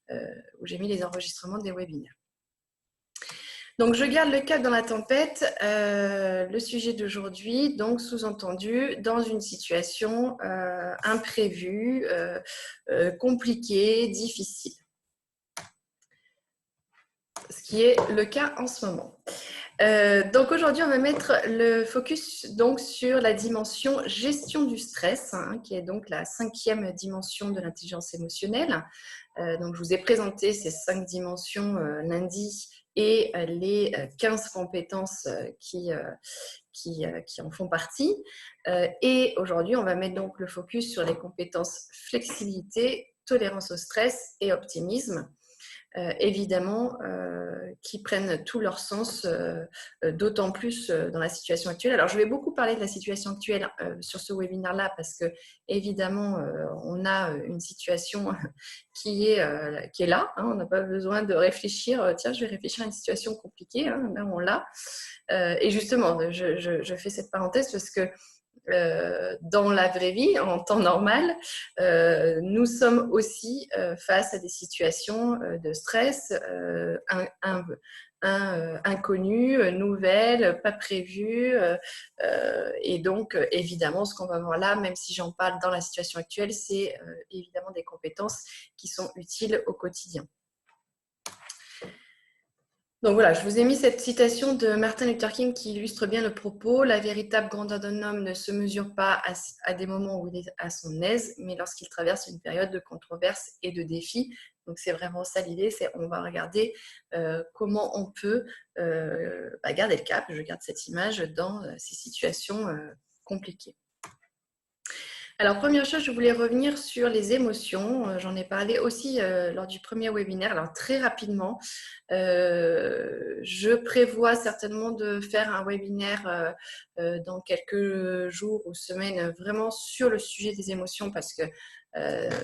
où j'ai mis les enregistrements des webinaires. Donc, je garde le cap dans la tempête. Le sujet d'aujourd'hui, donc sous-entendu, dans une situation imprévue, compliquée, difficile. Ce qui est le cas en ce moment. Donc aujourd'hui, on va mettre le focus donc sur la dimension gestion du stress, hein, qui est donc la 5e dimension de l'intelligence émotionnelle. Donc je vous ai présenté ces 5 dimensions lundi et les 15 compétences qui en font partie. Et aujourd'hui, on va mettre donc le focus sur les compétences flexibilité, tolérance au stress et optimisme. Évidemment, qui prennent tout leur sens, d'autant plus dans la situation actuelle. Alors, je vais beaucoup parler de la situation actuelle sur ce webinaire-là parce que, évidemment, on a une situation qui est là. Hein, on n'a pas besoin de réfléchir, tiens, je vais réfléchir à une situation compliquée. Hein, là, on l'a. Et justement, je fais cette parenthèse parce que dans la vraie vie, en temps normal, nous sommes aussi face à des situations de stress inconnues, nouvelles, pas prévues. Et donc, évidemment, ce qu'on va voir là, même si j'en parle dans la situation actuelle, c'est évidemment des compétences qui sont utiles au quotidien. Donc voilà, je vous ai mis cette citation de Martin Luther King qui illustre bien le propos. La véritable grandeur d'un homme ne se mesure pas à des moments où il est à son aise, mais lorsqu'il traverse une période de controverse et de défis. Donc c'est vraiment ça l'idée, c'est on va regarder comment on peut garder le cap. Je garde cette image dans ces situations compliquées. Alors, première chose, je voulais revenir sur les émotions. J'en ai parlé aussi lors du premier webinaire. Alors, très rapidement, je prévois certainement de faire un webinaire dans quelques jours ou semaines vraiment sur le sujet des émotions parce que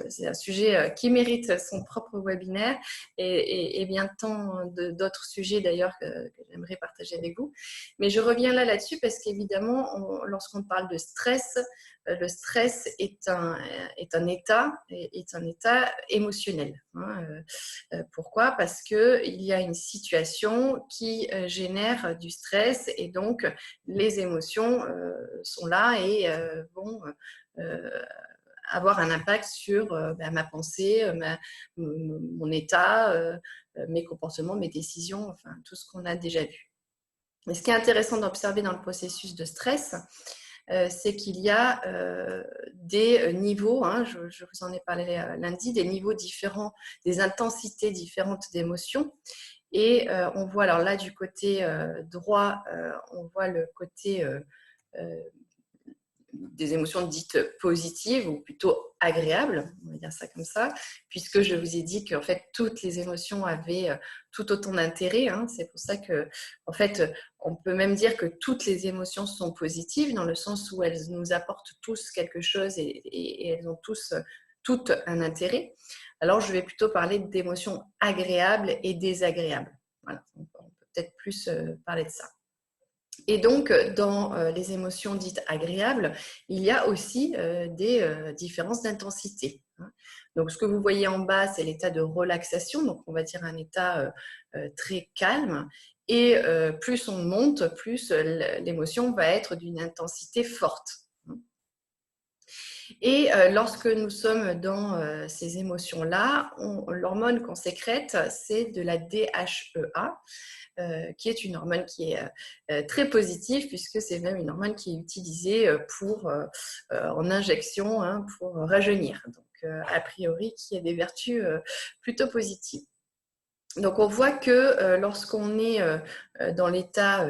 c'est un sujet qui mérite son propre webinaire et bien tant d'autres sujets d'ailleurs que j'aimerais partager avec vous. Mais je reviens là-dessus parce qu'évidemment, lorsqu'on parle de stress, le stress est un état émotionnel. Hein. Pourquoi ? Parce qu'il y a une situation qui génère du stress et donc les émotions sont là et vont avoir un impact sur ma pensée, mon état, mes comportements, mes décisions, enfin tout ce qu'on a déjà vu. Et ce qui est intéressant d'observer dans le processus de stress, c'est qu'il y a des niveaux, hein, je vous en ai parlé lundi, des niveaux différents, des intensités différentes d'émotions. Et on voit alors là du côté droit, on voit le côté des émotions dites positives ou plutôt agréables, on va dire ça comme ça, puisque je vous ai dit qu'en fait toutes les émotions avaient tout autant d'intérêt. Hein. C'est pour ça que, en fait, on peut même dire que toutes les émotions sont positives dans le sens où elles nous apportent tous quelque chose et elles ont toutes un intérêt. Alors je vais plutôt parler d'émotions agréables et désagréables. Voilà, on peut peut-être plus parler de ça. Et donc, dans les émotions dites agréables, il y a aussi des différences d'intensité. Hein. Donc, ce que vous voyez en bas, c'est l'état de relaxation, donc on va dire un état très calme. Et plus on monte, plus l'émotion va être d'une intensité forte. Et lorsque nous sommes dans ces émotions-là, l'hormone qu'on sécrète, c'est de la DHEA. Qui est une hormone qui est très positive puisque c'est même une hormone qui est utilisée en injection hein, pour rajeunir. Donc, a priori, qui a des vertus plutôt positives. Donc, on voit que lorsqu'on est dans l'état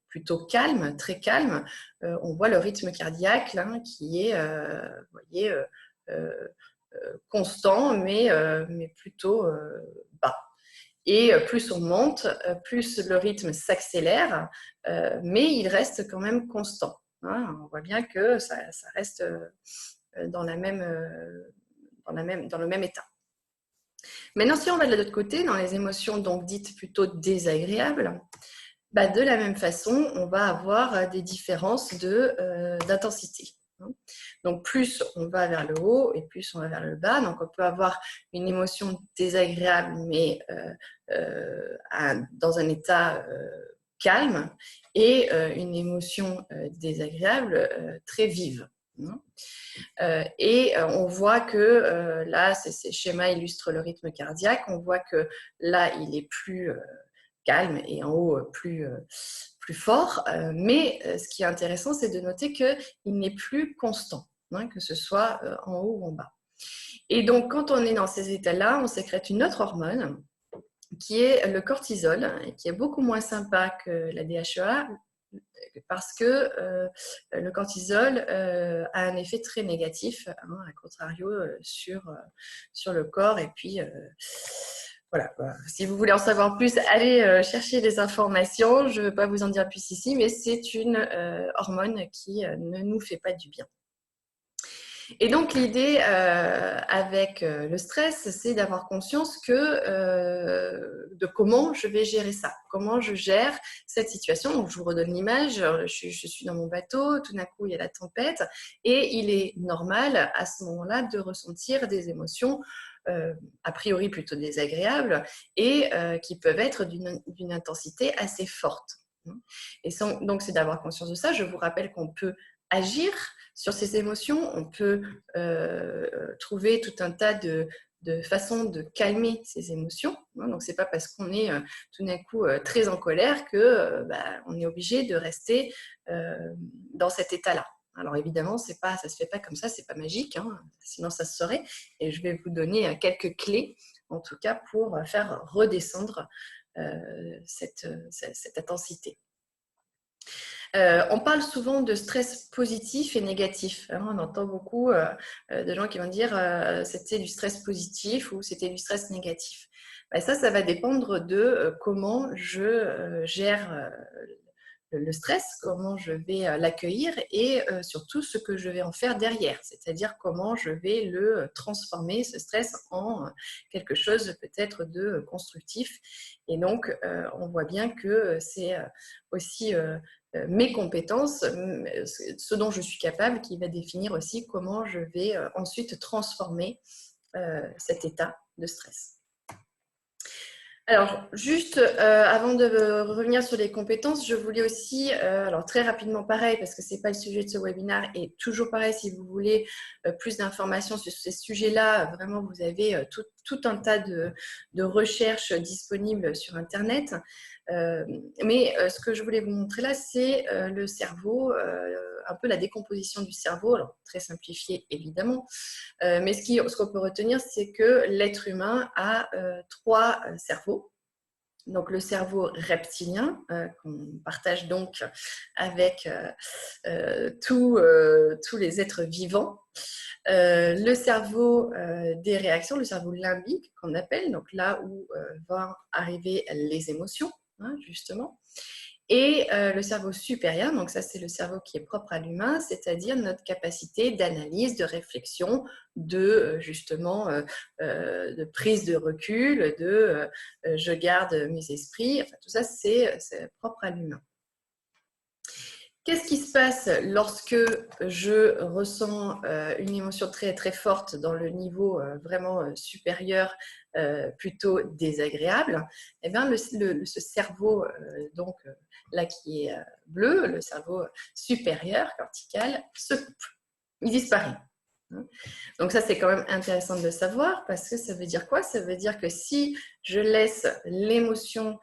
plutôt calme, très calme, on voit le rythme cardiaque là, qui est, vous voyez, constant, mais plutôt bas. Et plus on monte, plus le rythme s'accélère, mais il reste quand même constant. Hein. On voit bien que ça reste dans le même état. Maintenant, si on va de l'autre côté, dans les émotions donc dites plutôt désagréables, de la même façon, on va avoir des différences d'intensité. Donc, plus on va vers le haut et plus on va vers le bas. Donc, on peut avoir une émotion désagréable, mais dans un état calme, et une émotion désagréable très vive. On voit que là, ces schémas illustrent le rythme cardiaque. On voit que là, il est plus calme et en haut plus fort. Mais ce qui est intéressant, c'est de noter qu'il n'est plus constant, que ce soit en haut ou en bas. Et donc, quand on est dans ces états-là, on sécrète une autre hormone qui est le cortisol, et qui est beaucoup moins sympa que la DHEA, parce que le cortisol a un effet très négatif, à contrario, sur le corps. Et puis, voilà. Si vous voulez en savoir plus, allez chercher des informations. Je ne veux pas vous en dire plus ici, mais c'est une hormone qui ne nous fait pas du bien. Et donc, l'idée avec le stress, c'est d'avoir conscience de comment je vais gérer ça, comment je gère cette situation. Donc, je vous redonne l'image, je suis dans mon bateau, tout d'un coup, il y a la tempête, et il est normal à ce moment-là de ressentir des émotions a priori plutôt désagréables et qui peuvent être d'une intensité assez forte. Et donc, c'est d'avoir conscience de ça. Je vous rappelle qu'on peut agir sur ces émotions, on peut trouver tout un tas de façons de calmer ces émotions. Donc, ce n'est pas parce qu'on est tout d'un coup très en colère qu'on est obligé de rester dans cet état-là. Alors évidemment, ça ne se fait pas comme ça, ce n'est pas magique, sinon ça se saurait. Et je vais vous donner quelques clés, en tout cas, pour faire redescendre cette intensité. On parle souvent de stress positif et négatif. On entend beaucoup de gens qui vont dire c'était du stress positif ou c'était du stress négatif. Ça va dépendre de comment je gère le stress, comment je vais l'accueillir et surtout ce que je vais en faire derrière, c'est-à-dire comment je vais le transformer, ce stress, en quelque chose peut-être de constructif. Et donc, on voit bien que c'est aussi mes compétences, ce dont je suis capable, qui va définir aussi comment je vais ensuite transformer cet état de stress. Alors, juste avant de revenir sur les compétences, je voulais aussi, alors très rapidement pareil, parce que ce n'est pas le sujet de ce webinaire, et toujours pareil, si vous voulez plus d'informations sur ces sujets-là, vraiment, vous avez tout un tas de recherches disponibles sur Internet. Mais ce que je voulais vous montrer là, c'est le cerveau, un peu la décomposition du cerveau, alors très simplifié évidemment, mais ce qu'on peut retenir, c'est que l'être humain a 3 cerveaux. Donc le cerveau reptilien, qu'on partage donc avec tous les êtres vivants. Le cerveau des réactions, le cerveau limbique qu'on appelle, donc là où vont arriver les émotions, justement. Et le cerveau supérieur, donc ça c'est le cerveau qui est propre à l'humain, c'est-à-dire notre capacité d'analyse, de réflexion, de prise de recul, je garde mes esprits, enfin tout ça c'est propre à l'humain. Qu'est-ce qui se passe lorsque je ressens une émotion très très forte dans le niveau vraiment supérieur, plutôt désagréable? Eh bien, ce cerveau là qui est bleu, le cerveau supérieur cortical, se coupe, il disparaît. Donc ça, c'est quand même intéressant de le savoir, parce que ça veut dire quoi? Ça veut dire que si je laisse l'émotion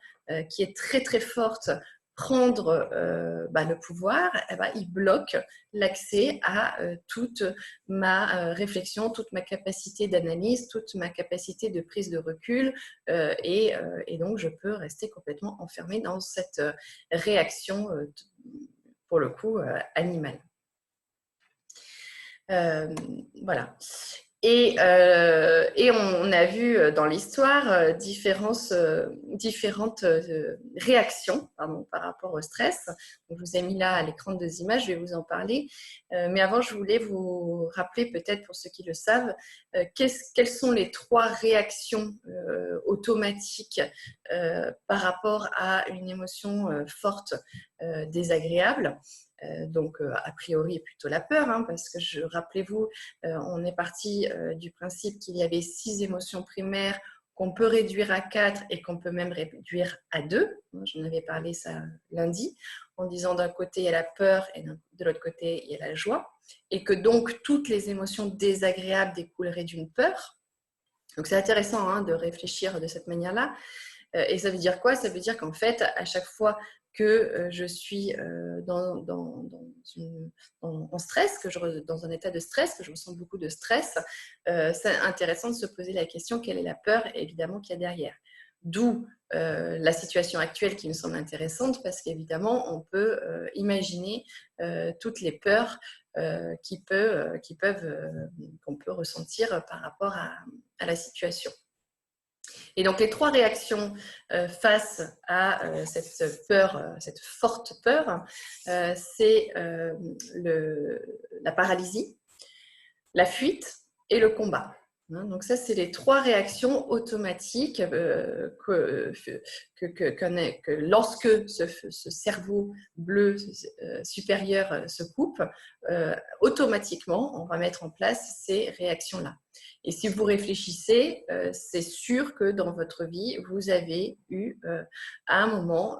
qui est très très forte prendre le pouvoir, il bloque l'accès à toute ma réflexion, toute ma capacité d'analyse, toute ma capacité de prise de recul, et donc je peux rester complètement enfermée dans cette réaction, pour le coup, animale. Voilà. Et on a vu dans l'histoire différentes réactions par rapport au stress. Donc, je vous ai mis là à l'écran 2 images, je vais vous en parler. Mais avant, je voulais vous rappeler, peut-être pour ceux qui le savent, quelles sont les 3 réactions automatiques par rapport à une émotion forte, désagréable. Donc, a priori, plutôt la peur, hein, parce que rappelez-vous, on est parti du principe qu'il y avait 6 émotions primaires qu'on peut réduire à 4 et qu'on peut même réduire à 2. J'en avais parlé ça lundi, en disant d'un côté, il y a la peur et de l'autre côté, il y a la joie. Et que donc, toutes les émotions désagréables découleraient d'une peur. Donc, c'est intéressant hein, de réfléchir de cette manière-là. Et ça veut dire quoi? Ça veut dire qu'en fait, à chaque fois que je suis en stress, dans un état de stress, que je ressens beaucoup de stress, c'est intéressant de se poser la question quelle est la peur évidemment qu'il y a derrière. D'où la situation actuelle qui me semble intéressante parce qu'évidemment, on peut imaginer toutes les peurs qu'on peut ressentir par rapport à la situation. Et donc, les 3 réactions face à cette peur, cette forte peur, c'est la paralysie, la fuite et le combat. Donc ça, c'est les 3 réactions automatiques que lorsque ce cerveau bleu supérieur se coupe, automatiquement, on va mettre en place ces réactions-là. Et si vous réfléchissez, c'est sûr que dans votre vie, vous avez eu à un moment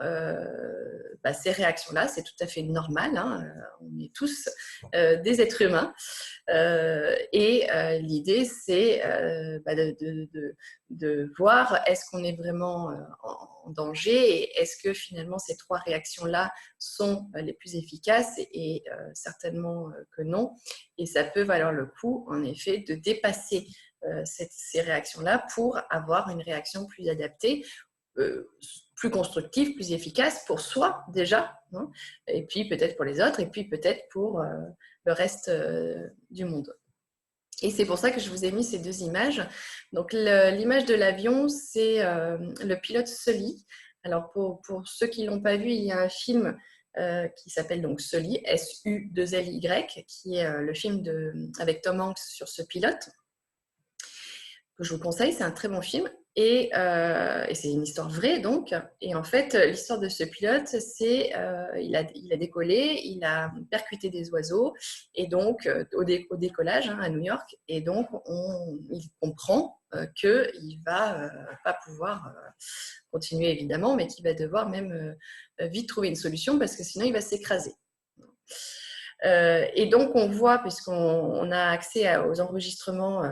ces réactions-là. C'est tout à fait normal. Hein, on est tous des êtres humains. Et l'idée, c'est de voir est-ce qu'on est vraiment en danger et est-ce que finalement ces 3 réactions-là sont les plus efficaces et certainement que non. Et ça peut valoir le coup, en effet, de dépasser ces réactions-là pour avoir une réaction plus adaptée, plus constructive, plus efficace pour soi déjà, hein, et puis peut-être pour les autres, et puis peut-être pour le reste du monde. Et c'est pour ça que je vous ai mis ces 2 images. Donc l'image de l'avion, c'est le pilote Sully. Alors pour ceux qui ne l'ont pas vu, il y a un film qui s'appelle donc Sully, S-U-2-L-Y, qui est le film avec Tom Hanks sur ce pilote, que je vous conseille, c'est un très bon film. Et c'est une histoire vraie, donc. Et en fait, l'histoire de ce pilote, c'est il a décollé, il a percuté des oiseaux, et donc au décollage hein, à New York, et donc il comprend qu'il va pas pouvoir continuer évidemment, mais qu'il va devoir même vite trouver une solution parce que sinon il va s'écraser. Et donc, on voit, puisqu'on a accès aux enregistrements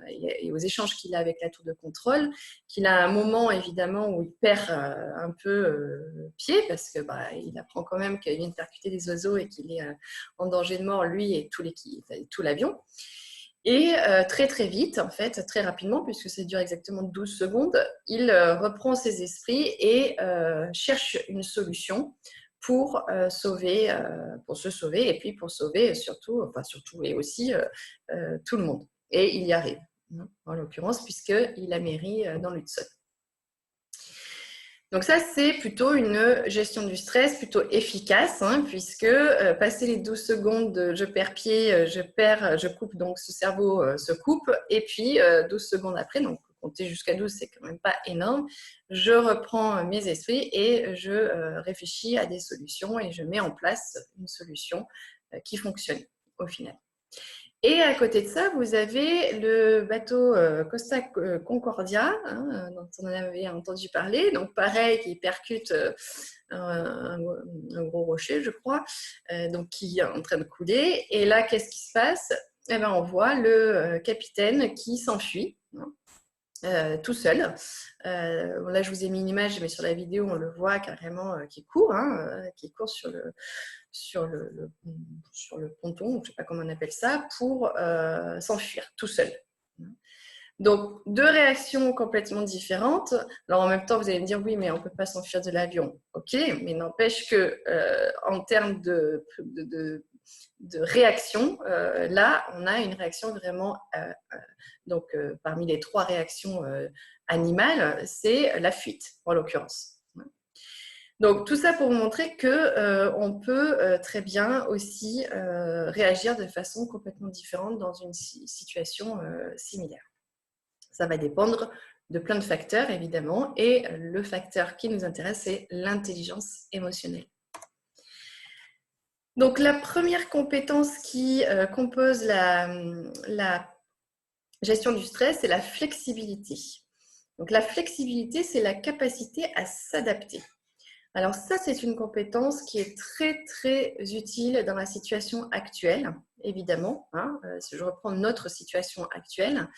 et aux échanges qu'il a avec la tour de contrôle, qu'il a un moment, évidemment, où il perd un peu pied, parce que il apprend quand même qu'il vient de percuter des oiseaux et qu'il est en danger de mort, lui et tout l'avion. Et très très vite, en fait, très rapidement, puisque ça dure exactement 12 secondes, il reprend ses esprits et cherche une solution pour se sauver et puis pour sauver surtout et aussi tout le monde. Et il y arrive, en l'occurrence, puisqu'il atterrit dans l'Hudson. Donc ça, c'est plutôt une gestion du stress plutôt efficace, hein, puisque passer les 12 secondes de je perds pied, je coupe, donc ce cerveau se coupe, et puis 12 secondes après, donc compter jusqu'à 12, c'est quand même pas énorme, je reprends mes esprits et je réfléchis à des solutions et je mets en place une solution qui fonctionne au final. Et à côté de ça, vous avez le bateau Costa Concordia, hein, dont on avait entendu parler. Donc pareil, qui percute un gros rocher, je crois, donc qui est en train de couler. Et là, qu'est-ce qui se passe? Eh bien, on voit le capitaine qui s'enfuit. Tout seul. Là, je vous ai mis une image, mais sur la vidéo, on le voit carrément qui court sur le ponton, je ne sais pas comment on appelle ça, pour s'enfuir tout seul. Donc, 2 réactions complètement différentes. Alors, en même temps, vous allez me dire, oui, mais on ne peut pas s'enfuir de l'avion. OK, mais n'empêche que en termes de réaction, là, on a une réaction vraiment... parmi les 3 réactions animales, c'est la fuite, en l'occurrence. Donc, tout ça pour vous montrer qu'on peut très bien aussi réagir de façon complètement différente dans une situation similaire. Ça va dépendre de plein de facteurs, évidemment, et le facteur qui nous intéresse, c'est l'intelligence émotionnelle. Donc, la première compétence qui compose la gestion du stress, c'est la flexibilité. Donc, la flexibilité, c'est la capacité à s'adapter. Alors ça, c'est une compétence qui est très, très utile dans la situation actuelle, évidemment. Hein. Si je reprends notre situation actuelle,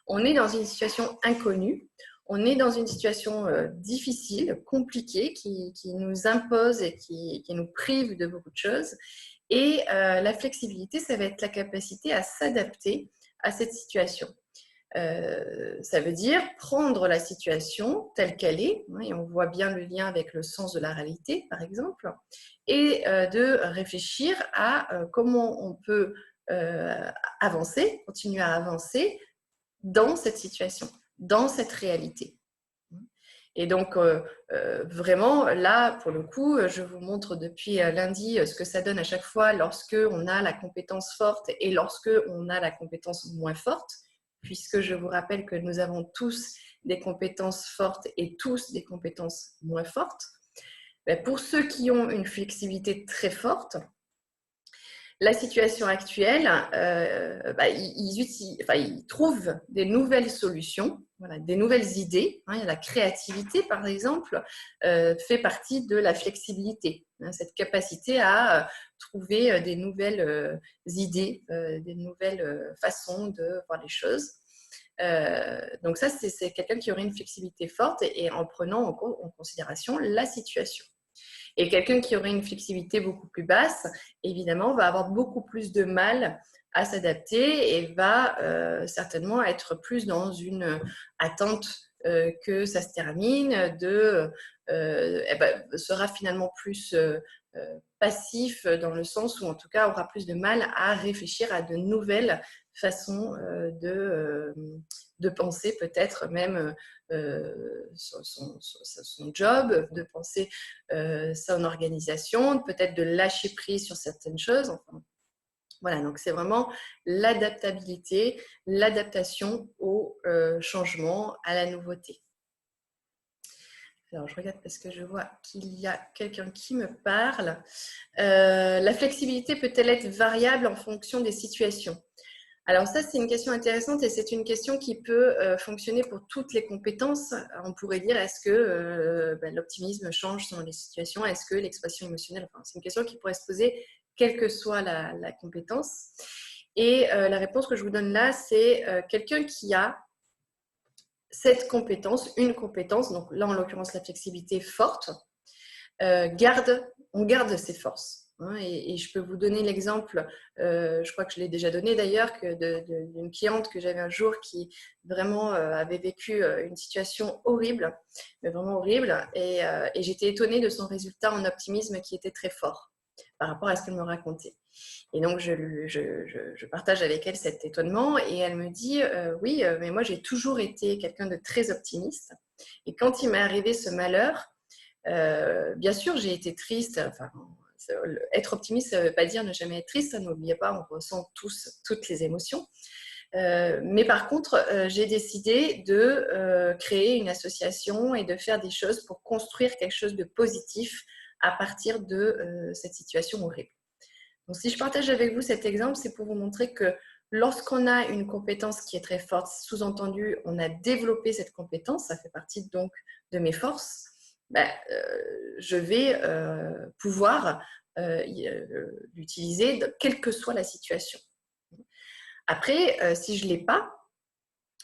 on est dans une situation inconnue, on est dans une situation difficile, compliquée, qui nous impose et qui nous prive de beaucoup de choses. Et la flexibilité, ça va être la capacité à s'adapter à cette situation. Ça veut dire prendre la situation telle qu'elle est, hein, et on voit bien le lien avec le sens de la réalité, par exemple, et de réfléchir à comment on peut avancer, continuer à avancer dans cette situation, dans cette réalité. Et donc, vraiment, là, pour le coup, je vous montre depuis lundi ce que ça donne à chaque fois lorsque on a la compétence forte et lorsque on a la compétence moins forte, puisque je vous rappelle que nous avons tous des compétences fortes et tous des compétences moins fortes. Pour ceux qui ont une flexibilité très forte, la situation actuelle, ils trouvent des nouvelles solutions, voilà, des nouvelles idées. Hein, la créativité, par exemple, fait partie de la flexibilité. Hein, cette capacité à trouver des nouvelles idées, des nouvelles façons de voir les choses. Donc ça, c'est quelqu'un qui aurait une flexibilité forte et en prenant en considération la situation. Et quelqu'un qui aurait une flexibilité beaucoup plus basse, évidemment, va avoir beaucoup plus de mal à s'adapter et va certainement être plus dans une attente que ça se termine, sera finalement plus passif dans le sens où en tout cas aura plus de mal à réfléchir à de nouvelles façons de penser, peut-être même son job, de penser son organisation, peut-être de lâcher prise sur certaines choses. Enfin, voilà, donc c'est vraiment l'adaptabilité, l'adaptation au changement, à la nouveauté. Alors, je regarde parce que je vois qu'il y a quelqu'un qui me parle. La flexibilité peut-elle être variable en fonction des situations? Alors ça, c'est une question intéressante et c'est une question qui peut fonctionner pour toutes les compétences. On pourrait dire, est-ce que l'optimisme change selon les situations? Est-ce que l'expression émotionnelle, enfin, c'est une question qui pourrait se poser quelle que soit la compétence. Et la réponse que je vous donne là, c'est quelqu'un qui a cette compétence, une compétence, donc là en l'occurrence la flexibilité forte, on garde ses forces. Hein, et je peux vous donner l'exemple, je crois que je l'ai déjà donné d'ailleurs, d'une cliente que j'avais un jour qui vraiment avait vécu une situation horrible, mais vraiment horrible, et j'étais étonnée de son résultat en optimisme qui était très fort par rapport à ce qu'elle me racontait. Et donc, je partage avec elle cet étonnement et elle me dit oui, mais moi j'ai toujours été quelqu'un de très optimiste. Et quand il m'est arrivé ce malheur, bien sûr, j'ai été triste. Enfin, être optimiste, ça ne veut pas dire ne jamais être triste. N'oubliez pas, on ressent tous toutes les émotions. Mais par contre, j'ai décidé de créer une association et de faire des choses pour construire quelque chose de positif à partir de cette situation horrible. Donc, si je partage avec vous cet exemple, c'est pour vous montrer que lorsqu'on a une compétence qui est très forte, sous-entendu, on a développé cette compétence, ça fait partie donc de mes forces, je vais pouvoir l'utiliser quelle que soit la situation. Après, si je ne l'ai pas,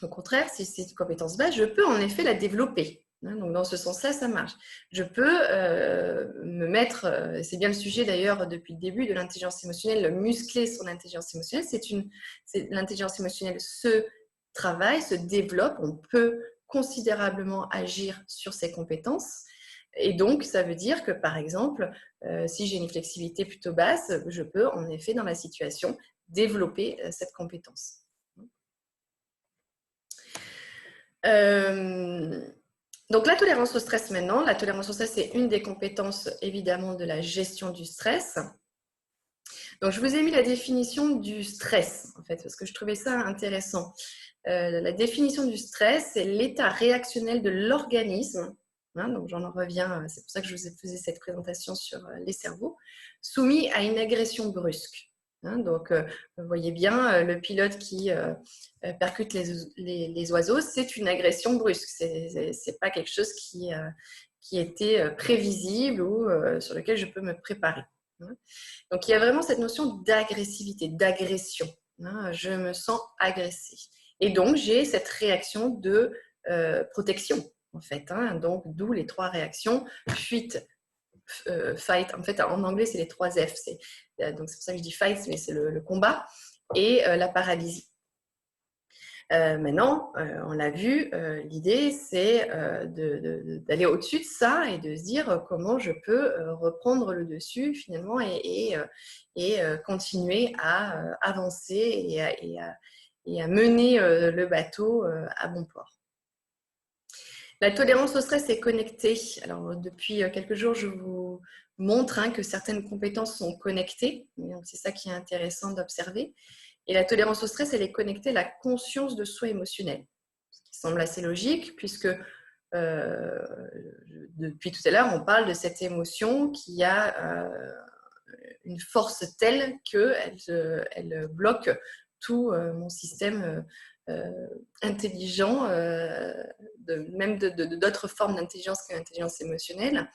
au contraire, si c'est une compétence basse, je peux en effet la développer. Donc, dans ce sens-là, ça marche. Je peux me mettre, c'est bien le sujet d'ailleurs depuis le début de l'intelligence émotionnelle, muscler son intelligence émotionnelle. L'intelligence émotionnelle se travaille, se développe. On peut considérablement agir sur ses compétences. Et donc, ça veut dire que, par exemple, si j'ai une flexibilité plutôt basse, je peux en effet, dans la situation, développer cette compétence. Donc, la tolérance au stress maintenant. La tolérance au stress, c'est une des compétences, évidemment, de la gestion du stress. Donc, je vous ai mis la définition du stress, en fait, parce que je trouvais ça intéressant. La définition du stress, c'est l'état réactionnel de l'organisme, hein, donc j'en reviens, c'est pour ça que je vous ai fait cette présentation sur les cerveaux, soumis à une agression brusque. Hein, donc, vous voyez bien, le pilote qui percute les oiseaux, c'est une agression brusque. C'est pas quelque chose qui était prévisible ou sur lequel je peux me préparer. Hein. Donc, il y a vraiment cette notion d'agressivité, d'agression. Hein, je me sens agressée. Et donc, j'ai cette réaction de protection, en fait. Hein, donc, d'où les 3 réactions, fuite, fight. En fait, en anglais, c'est les 3 F. Donc, c'est pour ça que je dis fight, mais c'est le combat et la paralysie. Maintenant, on l'a vu, l'idée, c'est d'aller au-dessus de ça et de se dire comment je peux reprendre le dessus finalement et continuer à avancer et à mener le bateau à bon port. La tolérance au stress est connectée. Alors, depuis quelques jours, je vous montre que certaines compétences sont connectées. C'est ça qui est intéressant d'observer. Et la tolérance au stress, elle est connectée à la conscience de soi émotionnel. Ce qui semble assez logique, puisque depuis tout à l'heure, on parle de cette émotion qui a une force telle qu'elle bloque tout mon système intelligent, même d'autres formes d'intelligence que l'intelligence émotionnelle.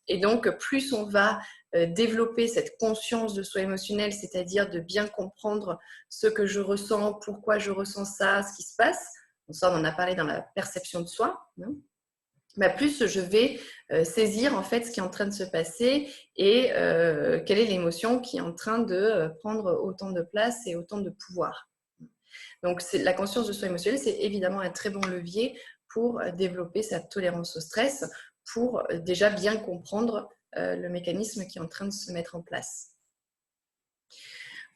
Et donc, plus on va développer cette conscience de soi émotionnelle, c'est-à-dire de bien comprendre ce que je ressens, pourquoi je ressens ça, ce qui se passe, ça on en a parlé dans la perception de soi, hein, plus je vais saisir en fait ce qui est en train de se passer et quelle est l'émotion qui est en train de prendre autant de place et autant de pouvoir. Donc, la conscience de soi émotionnelle, c'est évidemment un très bon levier pour développer sa tolérance au stress, pour déjà bien comprendre le mécanisme qui est en train de se mettre en place.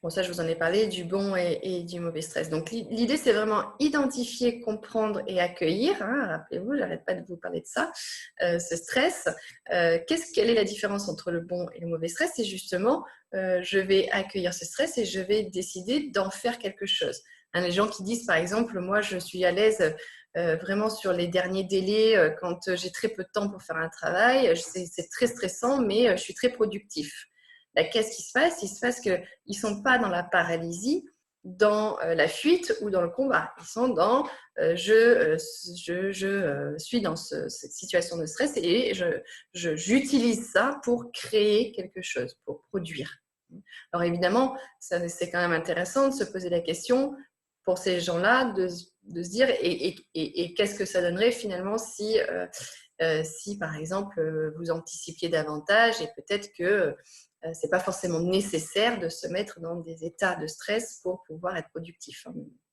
Bon, ça, je vous en ai parlé, du bon et du mauvais stress. Donc, l'idée, c'est vraiment identifier, comprendre et accueillir. Hein, rappelez-vous, je n'arrête pas de vous parler de ça, ce stress. Quelle est la différence entre le bon et le mauvais stress? C'est justement, je vais accueillir ce stress et je vais décider d'en faire quelque chose. Hein, les gens qui disent, par exemple, moi, je suis à l'aise vraiment sur les derniers délais quand j'ai très peu de temps pour faire un travail. C'est très stressant, mais je suis très productif. Qu'est-ce qui se passe? Il se passe qu'ils ne sont pas dans la paralysie, dans la fuite ou dans le combat. Ils sont dans je suis dans cette situation de stress et j'utilise ça pour créer quelque chose, pour produire. Alors évidemment, c'est quand même intéressant de se poser la question pour ces gens-là de se dire et qu'est-ce que ça donnerait finalement si par exemple vous anticipiez davantage et peut-être que ce n'est pas forcément nécessaire de se mettre dans des états de stress pour pouvoir être productif.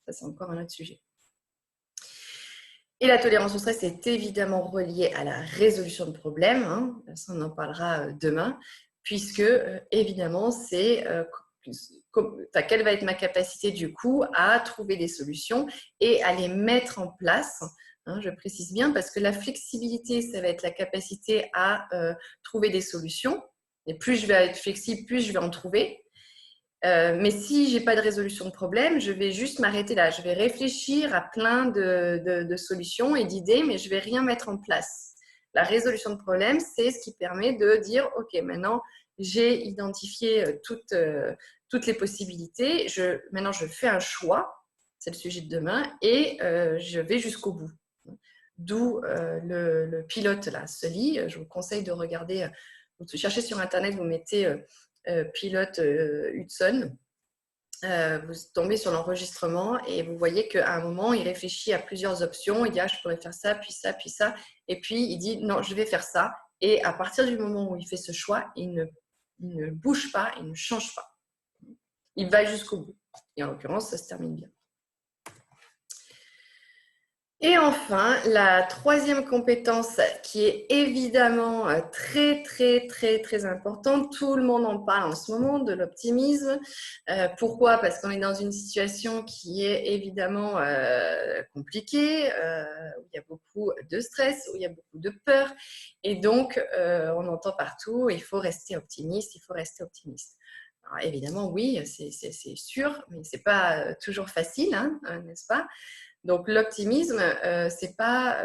Ça, c'est encore un autre sujet. Et la tolérance au stress est évidemment reliée à la résolution de problèmes. Hein. Ça, on en parlera demain, puisque évidemment, c'est quelle va être ma capacité du coup à trouver des solutions et à les mettre en place. Hein, je précise bien parce que la flexibilité, ça va être la capacité à trouver des solutions. Et plus je vais être flexible, plus je vais en trouver. Mais si je n'ai pas de résolution de problème, je vais juste m'arrêter là. Je vais réfléchir à plein de solutions et d'idées, mais je ne vais rien mettre en place. La résolution de problème, c'est ce qui permet de dire, OK, maintenant, j'ai identifié toutes les possibilités. Maintenant, je fais un choix, c'est le sujet de demain, et je vais jusqu'au bout. D'où le pilote, là, Sully. Je vous conseille de regarder, vous cherchez sur Internet, vous mettez pilote Hudson. Vous tombez sur l'enregistrement et vous voyez qu'à un moment, il réfléchit à plusieurs options. Il dit, je pourrais faire ça, puis ça, puis ça. Et puis, il dit, non, je vais faire ça. Et à partir du moment où il fait ce choix, il ne bouge pas, il ne change pas. Il va jusqu'au bout. Et en l'occurrence, ça se termine bien. Et enfin, la troisième compétence qui est évidemment très, très, très, très importante, tout le monde en parle en ce moment, de l'optimisme. Pourquoi? Parce qu'on est dans une situation qui est évidemment compliquée, où il y a beaucoup de stress, où il y a beaucoup de peur. Et donc, on entend partout, il faut rester optimiste, il faut rester optimiste. Alors, évidemment, oui, c'est sûr, mais ce n'est pas toujours facile, hein, n'est-ce pas? Donc, l'optimisme, c'est pas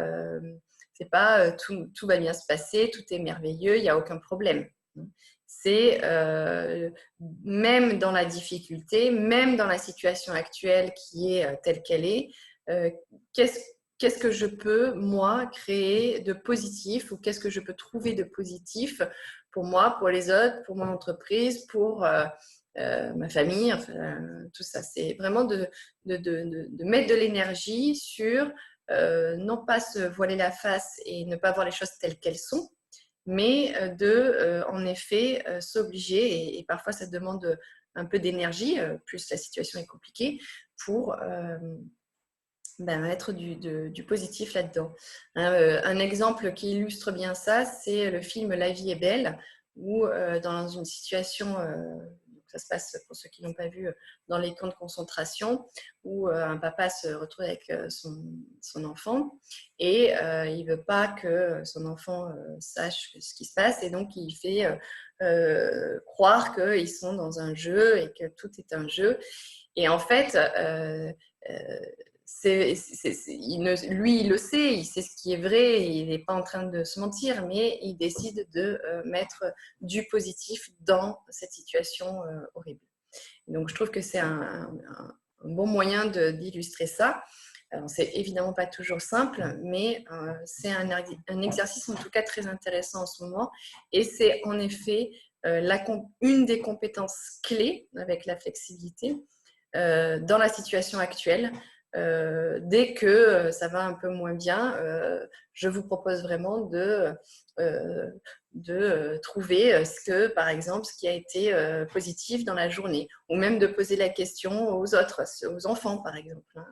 C'est pas tout va bien se passer, tout est merveilleux, il n'y a aucun problème. C'est même dans la difficulté, même dans la situation actuelle qui est telle qu'elle est, qu'est-ce que je peux, moi, créer de positif ou qu'est-ce que je peux trouver de positif pour moi, pour les autres, pour mon entreprise, pour ma famille, enfin, tout ça. C'est vraiment de mettre de l'énergie sur non pas se voiler la face et ne pas voir les choses telles qu'elles sont, mais en effet, s'obliger, et parfois ça demande un peu d'énergie, plus la situation est compliquée, pour mettre du positif là-dedans. Un exemple qui illustre bien ça, c'est le film La vie est belle, où dans une situation, ça se passe pour ceux qui n'ont pas vu, dans les camps de concentration, où un papa se retrouve avec son enfant et il ne veut pas que son enfant sache ce qui se passe, et donc il fait croire qu'ils sont dans un jeu et que tout est un jeu. Et en fait, lui, il le sait, il sait ce qui est vrai, il n'est pas en train de se mentir, mais il décide de mettre du positif dans cette situation horrible. Donc, je trouve que c'est un bon moyen d'illustrer ça. Alors, c'est évidemment pas toujours simple, mais c'est un exercice en tout cas très intéressant en ce moment. Et c'est en effet une des compétences clés avec la flexibilité dans la situation actuelle. Dès que ça va un peu moins bien, je vous propose vraiment de trouver par exemple, ce qui a été positif dans la journée, ou même de poser la question aux autres, aux enfants par exemple, hein,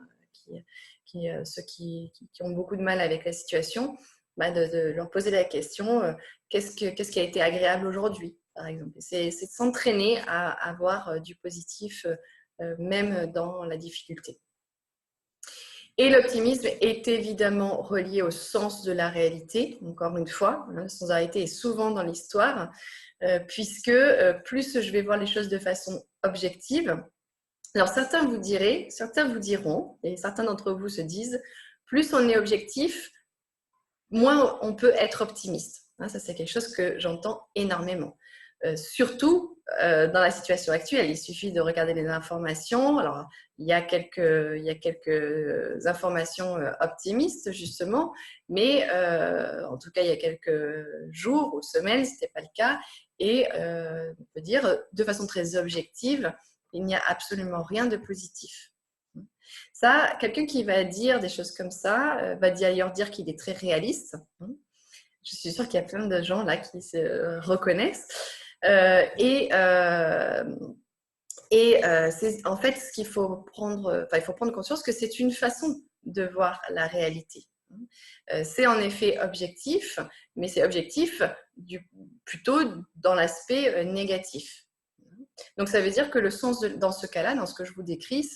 ceux qui ont beaucoup de mal avec la situation, de leur poser la question, qu'est-ce qui a été agréable aujourd'hui, par exemple. C'est de s'entraîner à avoir du positif même dans la difficulté. Et l'optimisme est évidemment relié au sens de la réalité, encore une fois. Hein, le sens de la réalité est souvent dans l'histoire, puisque plus je vais voir les choses de façon objective. Alors certains vous diront, et certains d'entre vous se disent, plus on est objectif, moins on peut être optimiste. Hein, ça, c'est quelque chose que j'entends énormément. Surtout dans la situation actuelle, il suffit de regarder les informations. Alors, il y a quelques informations optimistes, justement, mais en tout cas, il y a quelques jours ou semaines, ce n'était pas le cas. Et on peut dire, de façon très objective, il n'y a absolument rien de positif. Ça, quelqu'un qui va dire des choses comme ça va d'ailleurs dire qu'il est très réaliste. Je suis sûre qu'il y a plein de gens là qui se reconnaissent. C'est en fait ce qu'il faut prendre, il faut prendre conscience que c'est une façon de voir la réalité. C'est en effet objectif, mais c'est objectif plutôt dans l'aspect négatif. Donc ça veut dire que le sens dans ce cas-là, dans ce que je vous décris,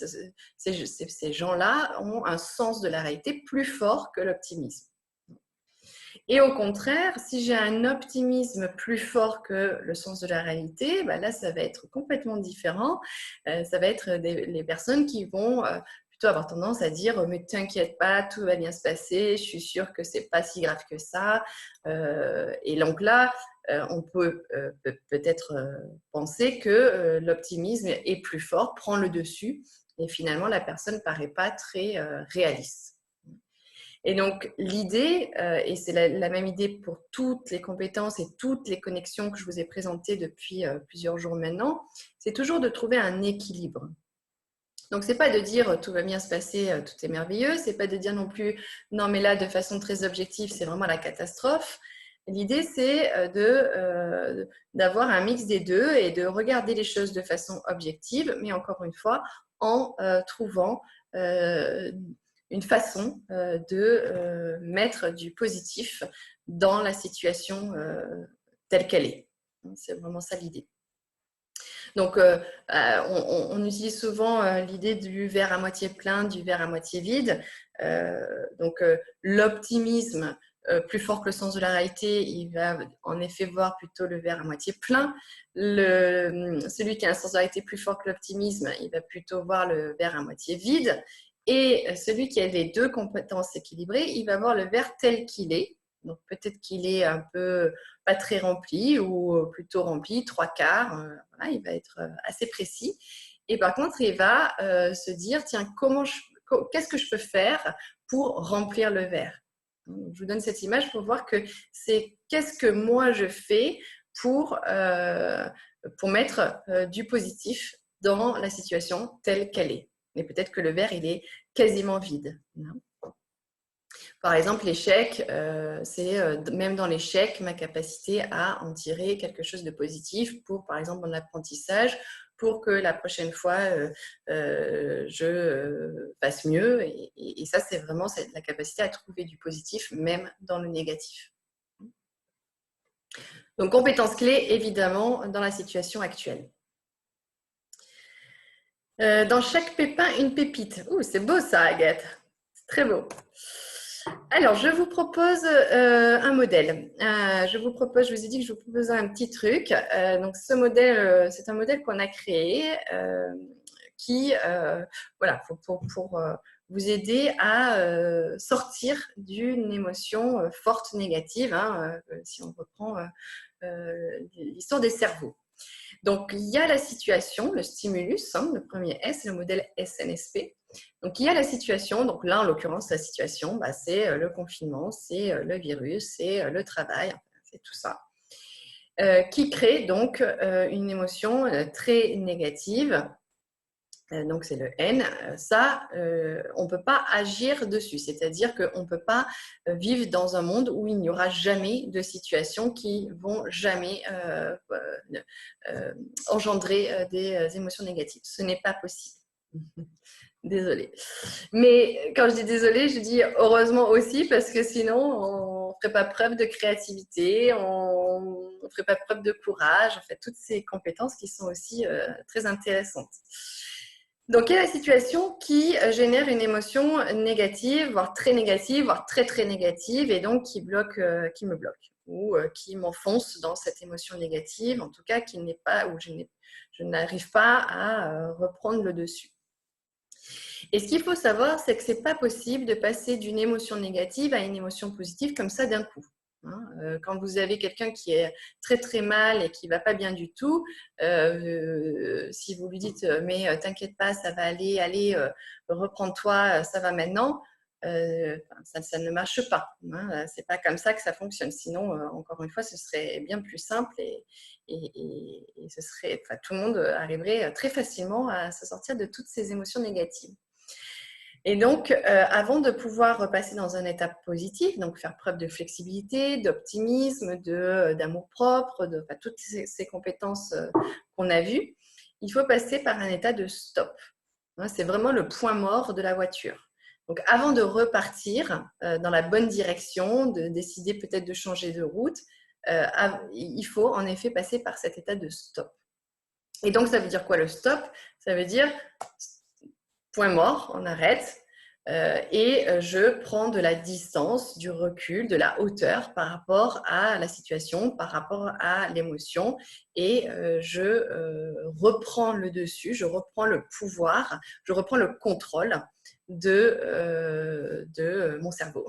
ces gens-là ont un sens de la réalité plus fort que l'optimisme. Et au contraire, si j'ai un optimisme plus fort que le sens de la réalité, là, ça va être complètement différent. Ça va être les personnes qui vont plutôt avoir tendance à dire « mais t'inquiète pas, tout va bien se passer, je suis sûre que c'est pas si grave que ça ». Et donc là, on peut peut-être penser que l'optimisme est plus fort, prend le dessus, et finalement, la personne ne paraît pas très réaliste. Et donc, l'idée, et c'est la même idée pour toutes les compétences et toutes les connexions que je vous ai présentées depuis plusieurs jours maintenant, c'est toujours de trouver un équilibre. Donc, ce n'est pas de dire tout va bien se passer, tout est merveilleux, ce n'est pas de dire non plus non, mais là, de façon très objective, c'est vraiment la catastrophe. L'idée, c'est d'avoir un mix des deux et de regarder les choses de façon objective, mais encore une fois, en trouvant une façon de mettre du positif dans la situation telle qu'elle est. C'est vraiment ça l'idée. Donc, on utilise souvent l'idée du verre à moitié plein, du verre à moitié vide. Donc, l'optimisme, plus fort que le sens de la réalité, il va en effet voir plutôt le verre à moitié plein. Celui qui a un sens de la réalité plus fort que l'optimisme, il va plutôt voir le verre à moitié vide. Et celui qui a les deux compétences équilibrées, il va voir le verre tel qu'il est, Donc, peut-être qu'il est un peu pas très rempli ou plutôt rempli, 3/4. Voilà, il va être assez précis. Et par contre, il va se dire, tiens, qu'est-ce que je peux faire pour remplir le verre? Je vous donne cette image pour voir que c'est qu'est-ce que moi je fais pour mettre du positif dans la situation telle qu'elle est. Mais peut-être que le verre, il est quasiment vide. Par exemple, l'échec, c'est même dans l'échec, ma capacité à en tirer quelque chose de positif pour, par exemple, mon apprentissage, pour que la prochaine fois, je fasse mieux. Et ça, c'est vraiment la capacité à trouver du positif, même dans le négatif. Donc, compétence clé, évidemment, dans la situation actuelle. Dans chaque pépin, une pépite. Ouh, c'est beau ça, Agathe. C'est très beau. Alors, je vous propose un modèle. Je vous ai dit que je vous proposais un petit truc. Donc, ce modèle, c'est un modèle qu'on a créé qui, voilà, pour vous aider à sortir d'une émotion forte négative, hein, si on reprend l'histoire des cerveaux. Donc, il y a la situation, le stimulus, hein, le premier S, le modèle SNSP. Donc, il y a la situation. Donc là, en l'occurrence, la situation, c'est le confinement, c'est le virus, c'est le travail, c'est tout ça, qui crée donc une émotion très négative. Donc, c'est le N. Ça, on ne peut pas agir dessus. C'est-à-dire qu'on ne peut pas vivre dans un monde où il n'y aura jamais de situations qui vont jamais engendrer des émotions négatives. Ce n'est pas possible. Désolée. Mais quand je dis désolée, je dis heureusement aussi parce que sinon, on ne ferait pas preuve de créativité, on ne ferait pas preuve de courage, en fait, toutes ces compétences qui sont aussi très intéressantes. Donc, il y a la situation qui génère une émotion négative, voire très négative, voire très, très négative, et donc qui me bloque ou qui m'enfonce dans cette émotion négative, en tout cas, qui n'est pas, où je n'arrive pas à reprendre le dessus. Et ce qu'il faut savoir, c'est que ce n'est pas possible de passer d'une émotion négative à une émotion positive comme ça d'un coup. Quand vous avez quelqu'un qui est très très mal et qui ne va pas bien du tout, si vous lui dites mais t'inquiète pas, ça va aller, allez, reprends-toi, ça va maintenant, ça ne marche pas. C'est pas comme ça que ça fonctionne. Sinon, encore une fois, ce serait bien plus simple et ce serait, tout le monde arriverait très facilement à se sortir de toutes ces émotions négatives. Et donc, avant de pouvoir passer dans un état positif, donc faire preuve de flexibilité, d'optimisme, d'amour-propre, toutes ces compétences qu'on a vues, il faut passer par un état de stop. C'est vraiment le point mort de la voiture. Donc, avant de repartir dans la bonne direction, de décider peut-être de changer de route, il faut en effet passer par cet état de stop. Et donc, ça veut dire quoi le stop? Ça veut dire point mort, on arrête et je prends de la distance, du recul, de la hauteur par rapport à la situation, par rapport à l'émotion et je reprends le dessus, je reprends le pouvoir, je reprends le contrôle de mon cerveau.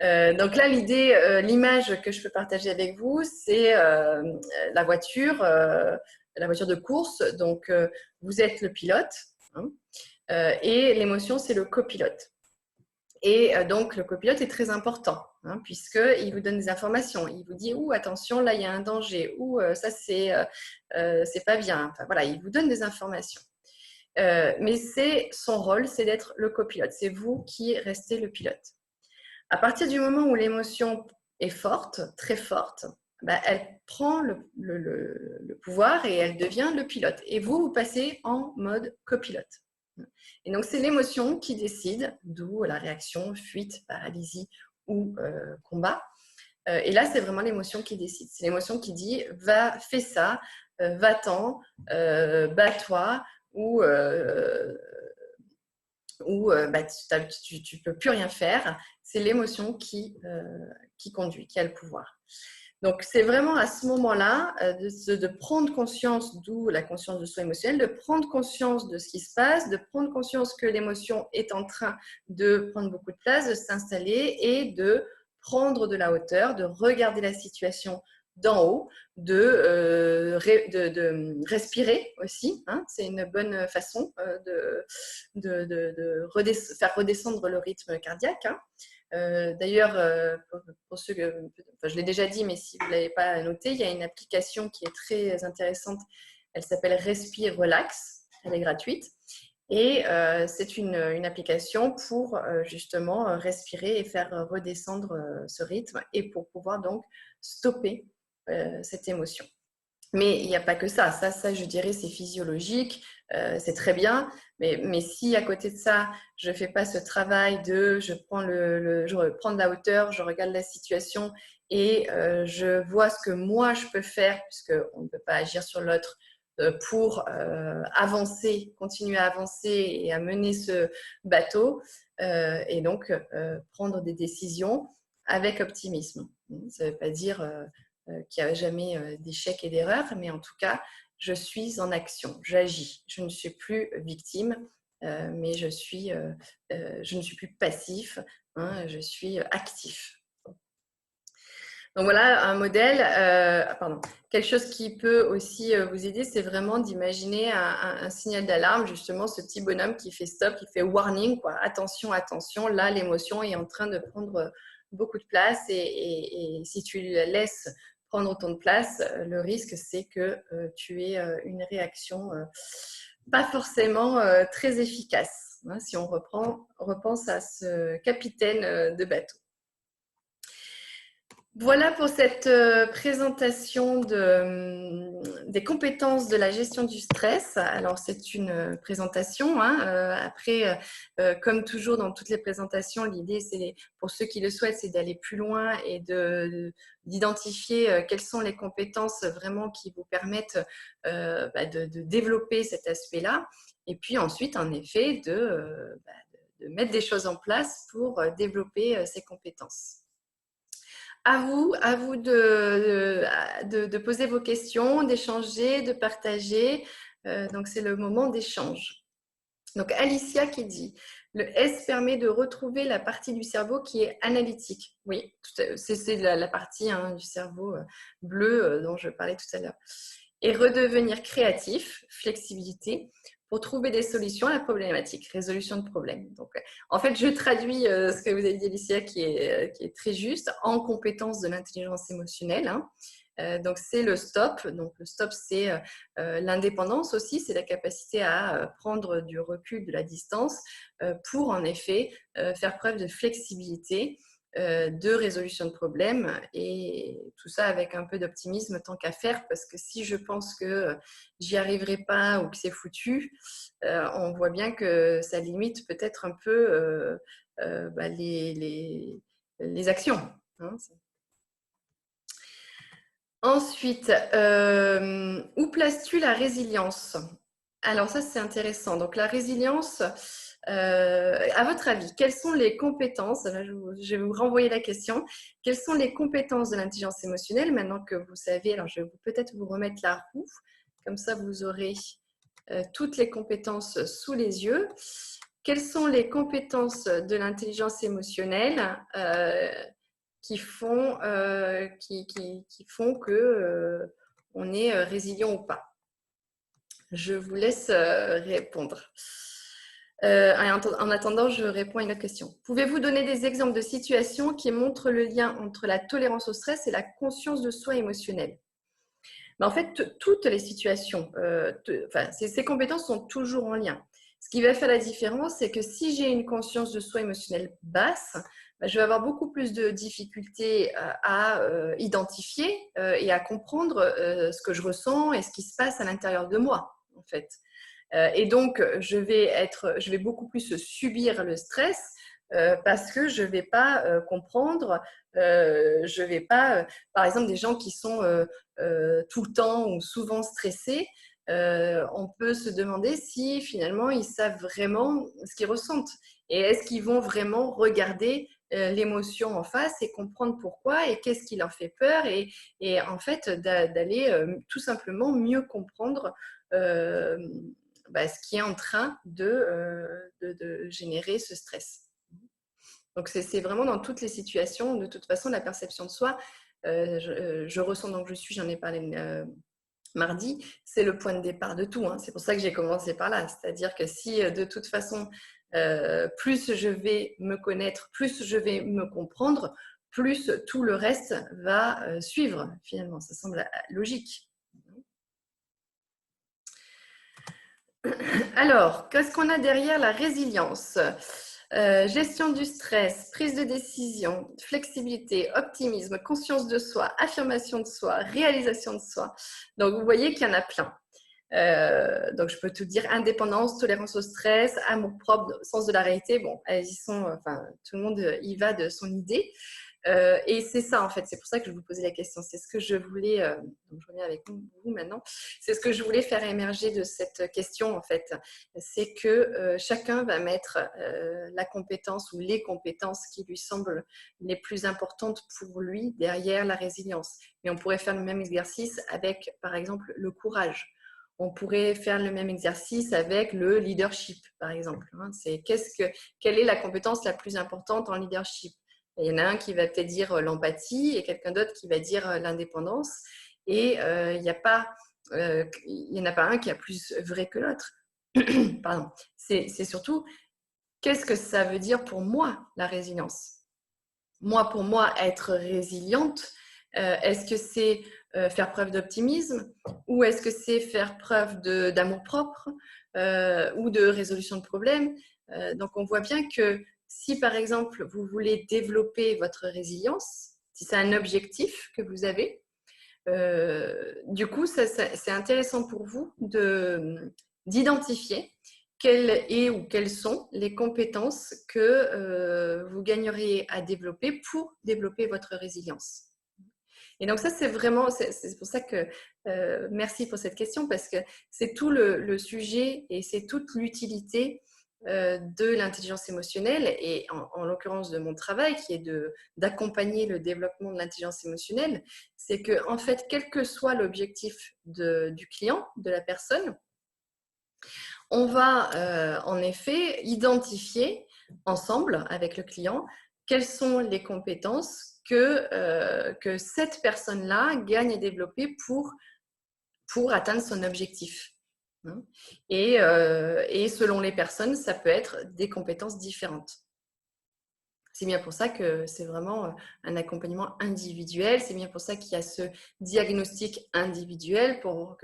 Donc là, l'image que je peux partager avec vous, c'est la voiture de course. Donc, vous êtes le pilote. Et l'émotion, c'est le copilote. Et donc, le copilote est très important puisqu'il vous donne des informations. Il vous dit « attention, là, il y a un danger. Ça, c'est pas bien. » Enfin, voilà, il vous donne des informations. Mais son rôle, c'est d'être le copilote. C'est vous qui restez le pilote. À partir du moment où l'émotion est forte, très forte, elle prend le pouvoir et elle devient le pilote. Et vous passez en mode copilote. Et donc, c'est l'émotion qui décide, d'où la réaction, fuite, paralysie ou combat. Et là, c'est vraiment l'émotion qui décide. C'est l'émotion qui dit « fais ça, va-t'en, bats-toi » ou tu ne peux plus rien faire. C'est l'émotion qui conduit, qui a le pouvoir. Donc, c'est vraiment à ce moment-là de prendre conscience, d'où la conscience de soi émotionnelle, de prendre conscience de ce qui se passe, de prendre conscience que l'émotion est en train de prendre beaucoup de place, de s'installer et de prendre de la hauteur, de regarder la situation d'en haut, de respirer aussi. Hein, c'est une bonne façon faire redescendre le rythme cardiaque. Hein. D'ailleurs, pour ceux que, enfin, je l'ai déjà dit, mais si vous ne l'avez pas noté, il y a une application qui est très intéressante. Elle s'appelle Respire Relax. Elle est gratuite. Et c'est une application pour justement respirer et faire redescendre ce rythme et pour pouvoir donc stopper cette émotion. Mais il n'y a pas que ça. Ça, je dirais, c'est physiologique, c'est très bien. Mais si à côté de ça, je ne fais pas ce travail de je prends de la hauteur, je regarde la situation et je vois ce que moi je peux faire, puisqu'on ne peut pas agir sur l'autre, pour avancer, continuer à avancer et à mener ce bateau, et donc prendre des décisions avec optimisme. Ça ne veut pas dire qu'il n'y a jamais d'échec et d'erreur, mais en tout cas, je suis en action, j'agis. Je ne suis plus victime, mais je ne suis plus passif, hein, je suis actif. Donc voilà un modèle, pardon. Quelque chose qui peut aussi vous aider, c'est vraiment d'imaginer un signal d'alarme, justement ce petit bonhomme qui fait stop, qui fait warning, quoi. Attention, attention, là l'émotion est en train de prendre beaucoup de place et si tu la laisses prendre autant de place, le risque c'est que tu aies une réaction pas forcément très efficace, hein, si on repense à ce capitaine de bateau. Voilà pour cette présentation des compétences de la gestion du stress. Alors, c'est une présentation. Hein. Après, comme toujours dans toutes les présentations, l'idée, c'est pour ceux qui le souhaitent, c'est d'aller plus loin et d'identifier quelles sont les compétences vraiment qui vous permettent de développer cet aspect-là. Et puis ensuite, en effet, de mettre des choses en place pour développer ces compétences. À vous de poser vos questions, d'échanger, de partager. Donc, c'est le moment d'échange. Donc, Alicia qui dit « Le S permet de retrouver la partie du cerveau qui est analytique. » Oui, c'est la partie du cerveau bleu dont je parlais tout à l'heure. Et redevenir créatif, flexibilité, pour trouver des solutions à la problématique, résolution de problèmes. Donc, en fait, je traduis ce que vous avez dit, Alicia, qui est très juste, en compétence de l'intelligence émotionnelle. Hein. Donc, c'est le stop. Donc, le stop, c'est l'indépendance aussi, c'est la capacité à prendre du recul, de la distance, pour en effet faire preuve de flexibilité, de résolution de problèmes et tout ça avec un peu d'optimisme tant qu'à faire, parce que si je pense que j'y arriverai pas ou que c'est foutu, on voit bien que ça limite peut-être un peu les actions. Hein. Ensuite, où places-tu la résilience? Alors ça, c'est intéressant. Donc la résilience, à votre avis, quelles sont les compétences? Là, je vais vous renvoyer la question. Quelles sont les compétences de l'intelligence émotionnelle maintenant que vous savez? Alors je vais peut-être vous remettre la roue. Comme ça, vous aurez toutes les compétences sous les yeux. Quelles sont les compétences de l'intelligence émotionnelle qui font que on est résilient ou pas? Je vous laisse répondre. En attendant, je réponds à une autre question. Pouvez-vous donner des exemples de situations qui montrent le lien entre la tolérance au stress et la conscience de soi émotionnelle? Mais en fait, toutes les situations, ces compétences sont toujours en lien. Ce qui va faire la différence, c'est que si j'ai une conscience de soi émotionnelle basse, je vais avoir beaucoup plus de difficultés à identifier et à comprendre ce que je ressens et ce qui se passe à l'intérieur de moi, en fait. Et donc, je vais beaucoup plus subir le stress parce que je ne vais pas comprendre, je ne vais pas, par exemple, des gens qui sont tout le temps ou souvent stressés, on peut se demander si finalement ils savent vraiment ce qu'ils ressentent et est-ce qu'ils vont vraiment regarder l'émotion en face et comprendre pourquoi et qu'est-ce qui leur fait peur et en fait d'aller tout simplement mieux comprendre ce qui est en train de générer ce stress. Donc, c'est vraiment dans toutes les situations. De toute façon, la perception de soi, je ressens donc je suis, j'en ai parlé mardi, c'est le point de départ de tout. Hein. C'est pour ça que j'ai commencé par là. C'est-à-dire que si de toute façon, plus je vais me connaître, plus je vais me comprendre, plus tout le reste va suivre finalement. Ça semble logique. Alors, qu'est-ce qu'on a derrière la résilience? Gestion du stress, prise de décision, flexibilité, optimisme, conscience de soi, affirmation de soi, réalisation de soi. Donc, vous voyez qu'il y en a plein. Donc, je peux tout dire, indépendance, tolérance au stress, amour propre, sens de la réalité. Bon, elles y sont, enfin, tout le monde y va de son idée. Et c'est ça, en fait, c'est pour ça que je vous posais la question. C'est ce que je voulais, donc je reviens avec vous maintenant, c'est ce que je voulais faire émerger de cette question, en fait. C'est que chacun va mettre la compétence ou les compétences qui lui semblent les plus importantes pour lui derrière la résilience. Mais on pourrait faire le même exercice avec, par exemple, le courage. On pourrait faire le même exercice avec le leadership, par exemple. C'est quelle est la compétence la plus importante en leadership? Il y en a un qui va peut-être dire l'empathie et quelqu'un d'autre qui va dire l'indépendance. Et il n'y en a pas un qui est plus vrai que l'autre. Pardon. C'est surtout, qu'est-ce que ça veut dire pour moi, la résilience? Moi, pour moi, être résiliente, est-ce que c'est faire preuve d'optimisme ou est-ce que c'est faire preuve d'amour-propre ou de résolution de problèmes? Donc, on voit bien que si, par exemple, vous voulez développer votre résilience, si c'est un objectif que vous avez, du coup, c'est intéressant pour vous d'identifier quelles est ou quelles sont les compétences que vous gagneriez à développer pour développer votre résilience. Et donc ça, c'est vraiment, c'est pour ça que merci pour cette question, parce que c'est tout le sujet et c'est toute l'utilité de l'intelligence émotionnelle et en l'occurrence de mon travail qui est d'accompagner le développement de l'intelligence émotionnelle, c'est que en fait, quel que soit l'objectif du client, de la personne, on va en effet identifier ensemble avec le client quelles sont les compétences que cette personne-là gagne à développer pour atteindre son objectif. Et selon les personnes, ça peut être des compétences différentes. C'est bien pour ça que c'est vraiment un accompagnement individuel. C'est bien pour ça qu'il y a ce diagnostic individuel pour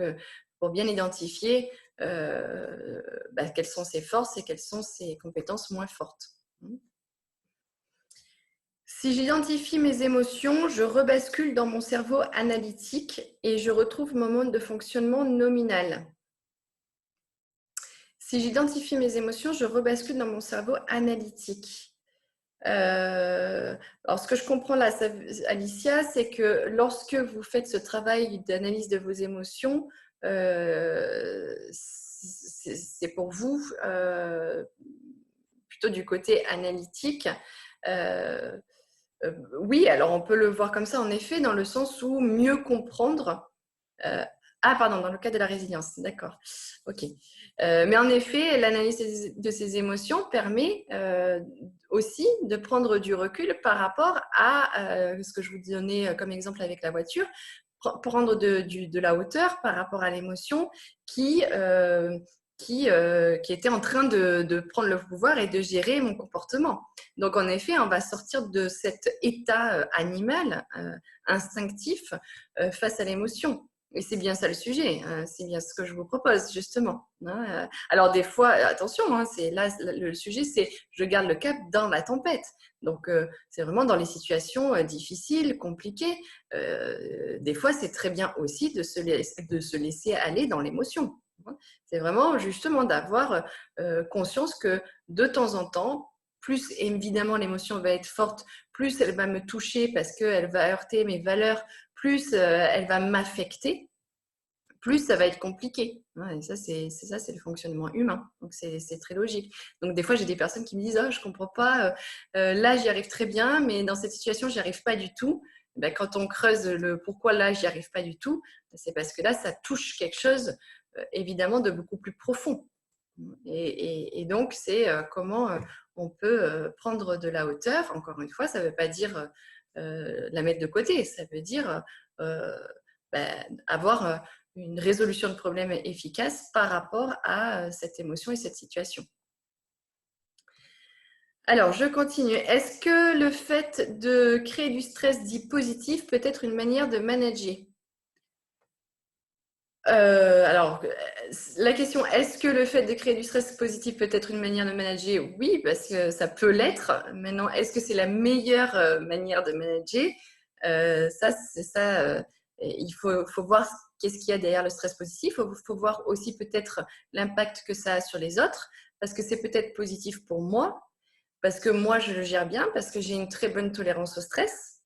bien identifier quelles sont ses forces et quelles sont ses compétences moins fortes. Si j'identifie mes émotions, je rebascule dans mon cerveau analytique et je retrouve mon mode de fonctionnement nominal. Si j'identifie mes émotions, je rebascule dans mon cerveau analytique. Alors, ce que je comprends là, Alicia, c'est que lorsque vous faites ce travail d'analyse de vos émotions, c'est pour vous plutôt du côté analytique. Oui, alors on peut le voir comme ça, en effet, dans le sens où mieux comprendre. Pardon, dans le cas de la résilience, d'accord. Ok. Mais en effet, l'analyse de ces émotions permet aussi de prendre du recul par rapport à ce que je vous donnais comme exemple avec la voiture, prendre de la hauteur par rapport à l'émotion qui était en train de prendre le pouvoir et de gérer mon comportement. Donc, en effet, on va sortir de cet état animal, instinctif, face à l'émotion. Et c'est bien ça le sujet, c'est bien ce que je vous propose, justement. Alors, des fois, attention, là, le sujet, c'est je garde le cap dans la tempête. Donc, c'est vraiment dans les situations difficiles, compliquées. Des fois, c'est très bien aussi de se laisser aller dans l'émotion. C'est vraiment justement d'avoir conscience que de temps en temps, plus évidemment l'émotion va être forte, plus elle va me toucher parce qu'elle va heurter mes valeurs, plus elle va m'affecter, plus ça va être compliqué. Et ça, c'est le fonctionnement humain. Donc, c'est très logique. Donc, des fois, j'ai des personnes qui me disent « je ne comprends pas, là, j'y arrive très bien, mais dans cette situation, j'y arrive pas du tout. » Quand on creuse le pourquoi là, j'y arrive pas du tout, c'est parce que là, ça touche quelque chose, évidemment, de beaucoup plus profond. Et donc, c'est comment on peut prendre de la hauteur. Encore une fois, ça ne veut pas dire la mettre de côté, ça veut dire avoir une résolution de problème efficace par rapport à cette émotion et cette situation. Alors, je continue. Est-ce que le fait de créer du stress dit positif peut être une manière de manager? Alors, la question, est-ce que le fait de créer du stress positif peut être une manière de manager? Oui, parce que ça peut l'être. Maintenant, est-ce que c'est la meilleure manière de manager? Ça, c'est ça. Il faut voir qu'est-ce qu'il y a derrière le stress positif. Il faut voir aussi peut-être l'impact que ça a sur les autres, parce que c'est peut-être positif pour moi, parce que moi, je le gère bien, parce que j'ai une très bonne tolérance au stress.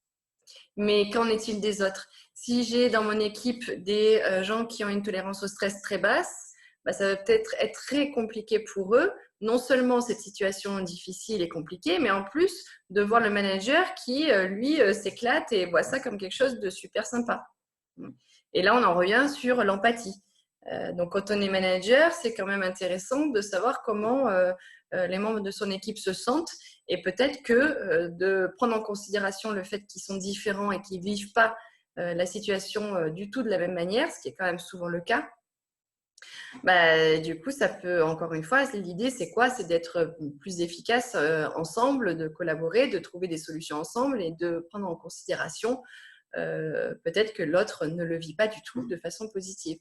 Mais qu'en est-il des autres? Si j'ai dans mon équipe des gens qui ont une tolérance au stress très basse, ça va peut-être être très compliqué pour eux, non seulement cette situation difficile et compliquée, mais en plus de voir le manager qui, lui, s'éclate et voit ça comme quelque chose de super sympa. Et là, on en revient sur l'empathie. Donc, quand on est manager, c'est quand même intéressant de savoir comment les membres de son équipe se sentent et peut-être que de prendre en considération le fait qu'ils sont différents et qu'ils ne vivent pas la situation du tout de la même manière, ce qui est quand même souvent le cas. Du coup, ça peut, encore une fois, l'idée, c'est quoi? C'est d'être plus efficace ensemble, de collaborer, de trouver des solutions ensemble et de prendre en considération peut-être que l'autre ne le vit pas du tout de façon positive.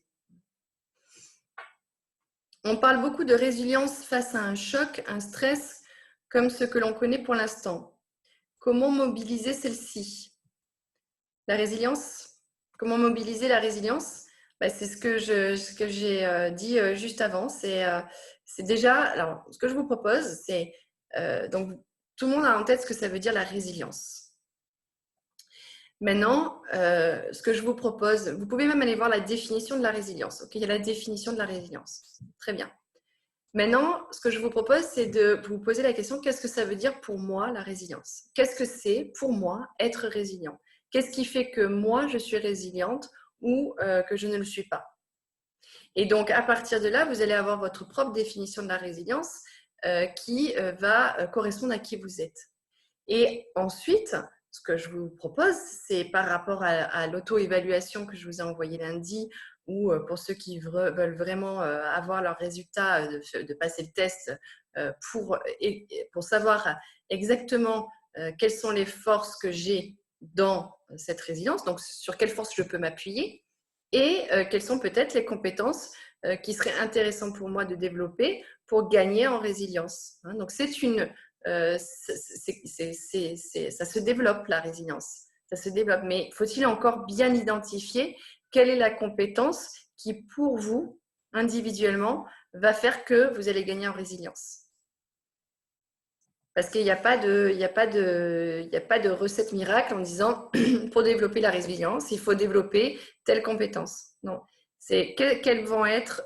On parle beaucoup de résilience face à un choc, un stress, comme ce que l'on connaît pour l'instant. Comment mobiliser celle-ci? La résilience? Comment mobiliser la résilience? C'est ce que j'ai dit juste avant. C'est déjà, alors, ce que je vous propose, c'est, donc, tout le monde a en tête ce que ça veut dire la résilience. Maintenant, ce que je vous propose, vous pouvez même aller voir la définition de la résilience. Okay, il y a la définition de la résilience. Très bien. Maintenant, ce que je vous propose, c'est de vous poser la question, qu'est-ce que ça veut dire pour moi la résilience? Qu'est-ce que c'est pour moi être résilient? Qu'est-ce qui fait que moi, je suis résiliente ou que je ne le suis pas? Et donc, à partir de là, vous allez avoir votre propre définition de la résilience qui va correspondre à qui vous êtes. Et ensuite, ce que je vous propose, c'est par rapport à l'auto-évaluation que je vous ai envoyée lundi, ou pour ceux qui veulent vraiment avoir leurs résultats, de passer le test pour savoir exactement quelles sont les forces que j'ai dans cette résilience, donc sur quelles forces je peux m'appuyer, et quelles sont peut-être les compétences qui seraient intéressantes pour moi de développer pour gagner en résilience. Donc, c'est une ça se développe, la résilience. Ça se développe. Mais faut-il encore bien identifier quelle est la compétence qui, pour vous, individuellement, va faire que vous allez gagner en résilience? Parce qu'il n'y a pas de recette miracle en disant pour développer la résilience, il faut développer telle compétence. Non. C'est quelles vont être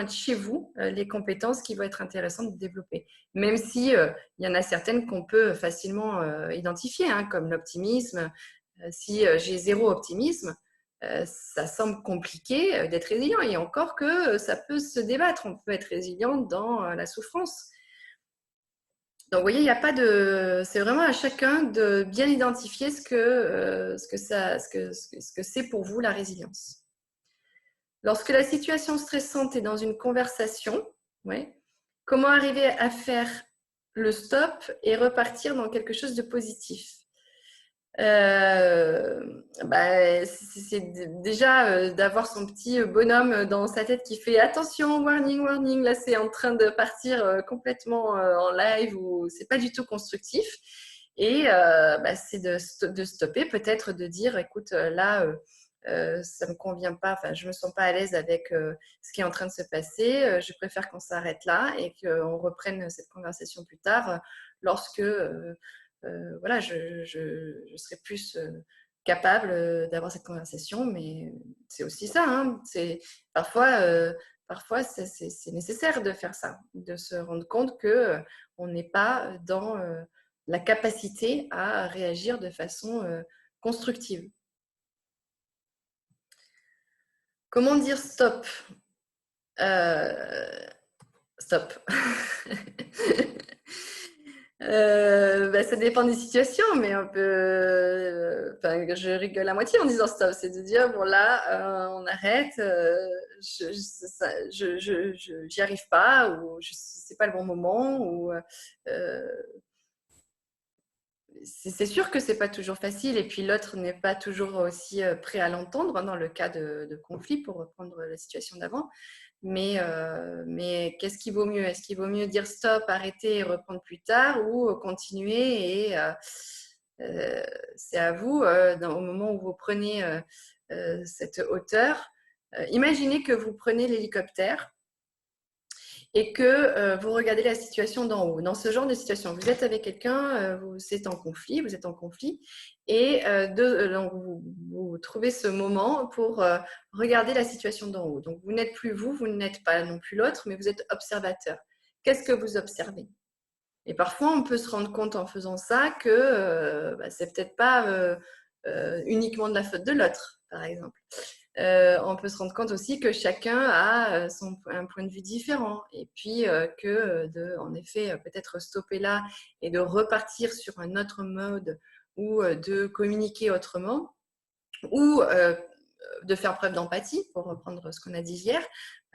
chez vous les compétences qui vont être intéressantes de développer. Même si il y en a certaines qu'on peut facilement identifier, comme l'optimisme. Si j'ai zéro optimisme, ça semble compliqué d'être résilient. Et encore que ça peut se débattre. On peut être résilient dans la souffrance. Donc, vous voyez, il n'y a pas de. C'est vraiment à chacun de bien identifier ce que c'est pour vous la résilience. Lorsque la situation stressante est dans une conversation, comment arriver à faire le stop et repartir dans quelque chose de positif? C'est déjà d'avoir son petit bonhomme dans sa tête qui fait attention, warning, warning, là c'est en train de partir complètement en live ou c'est pas du tout constructif. Et c'est de stopper, peut-être de dire écoute, là ça me convient pas, enfin je me sens pas à l'aise avec ce qui est en train de se passer, je préfère qu'on s'arrête là et qu'on reprenne cette conversation plus tard lorsque voilà, je serais plus capable d'avoir cette conversation, mais c'est aussi ça. Parfois c'est nécessaire de faire ça, de se rendre compte qu'on n'est pas dans la capacité à réagir de façon constructive. Comment dire stop? Stop. Ça dépend des situations, mais on peut. Je rigole à moitié en disant stop. C'est de dire bon là, on arrête. J'y arrive pas ou c'est pas le bon moment ou. C'est sûr que c'est pas toujours facile et puis l'autre n'est pas toujours aussi prêt à l'entendre dans le cas de conflit pour reprendre la situation d'avant. Mais qu'est-ce qui vaut mieux? Est-ce qu'il vaut mieux dire stop, arrêter et reprendre plus tard ou continuer et c'est à vous, au moment où vous prenez cette hauteur. Imaginez que vous prenez l'hélicoptère et que vous regardez la situation d'en haut. Dans ce genre de situation, vous êtes avec quelqu'un, vous êtes en conflit, et donc vous trouvez ce moment pour regarder la situation d'en haut. Donc vous n'êtes plus vous n'êtes pas non plus l'autre, mais vous êtes observateur. Qu'est-ce que vous observez? Et parfois, on peut se rendre compte en faisant ça que c'est peut-être pas uniquement de la faute de l'autre, par exemple. On peut se rendre compte aussi que chacun a un point de vue différent et puis en effet, peut-être stopper là et de repartir sur un autre mode ou de communiquer autrement ou de faire preuve d'empathie, pour reprendre ce qu'on a dit hier,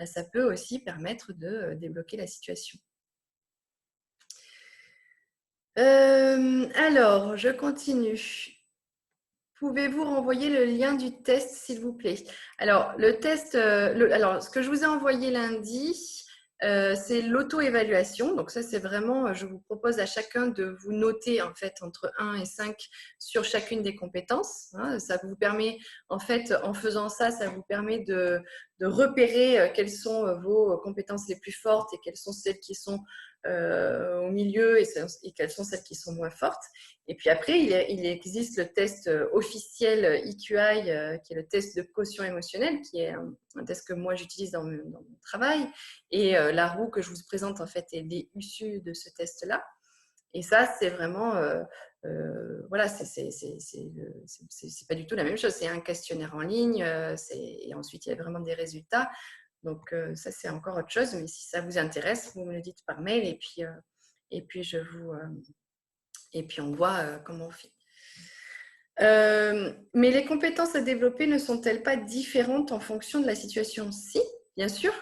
ça peut aussi permettre de débloquer la situation. Alors, je continue. Pouvez-vous renvoyer le lien du test, s'il vous plaît? Alors, le test, alors, ce que je vous ai envoyé lundi, c'est l'auto-évaluation. Donc ça, c'est vraiment, je vous propose à chacun de vous noter en fait entre 1 et 5 sur chacune des compétences. Ça vous permet, en fait, en faisant ça, ça vous permet de repérer quelles sont vos compétences les plus fortes et quelles sont celles qui sont au milieu et quelles sont celles qui sont moins fortes. Et puis après, il existe le test officiel EQI, qui est le test de quotient émotionnel, qui est un test que moi j'utilise dans mon travail. Et la roue que je vous présente, en fait, est issue de ce test-là. Et ça, c'est vraiment, voilà, c'est pas du tout la même chose. C'est un questionnaire en ligne, et ensuite il y a vraiment des résultats. Donc ça, c'est encore autre chose. Mais si ça vous intéresse, vous me le dites par mail et puis et puis on voit comment on fait. Mais les compétences à développer ne sont-elles pas différentes en fonction de la situation? Si, bien sûr,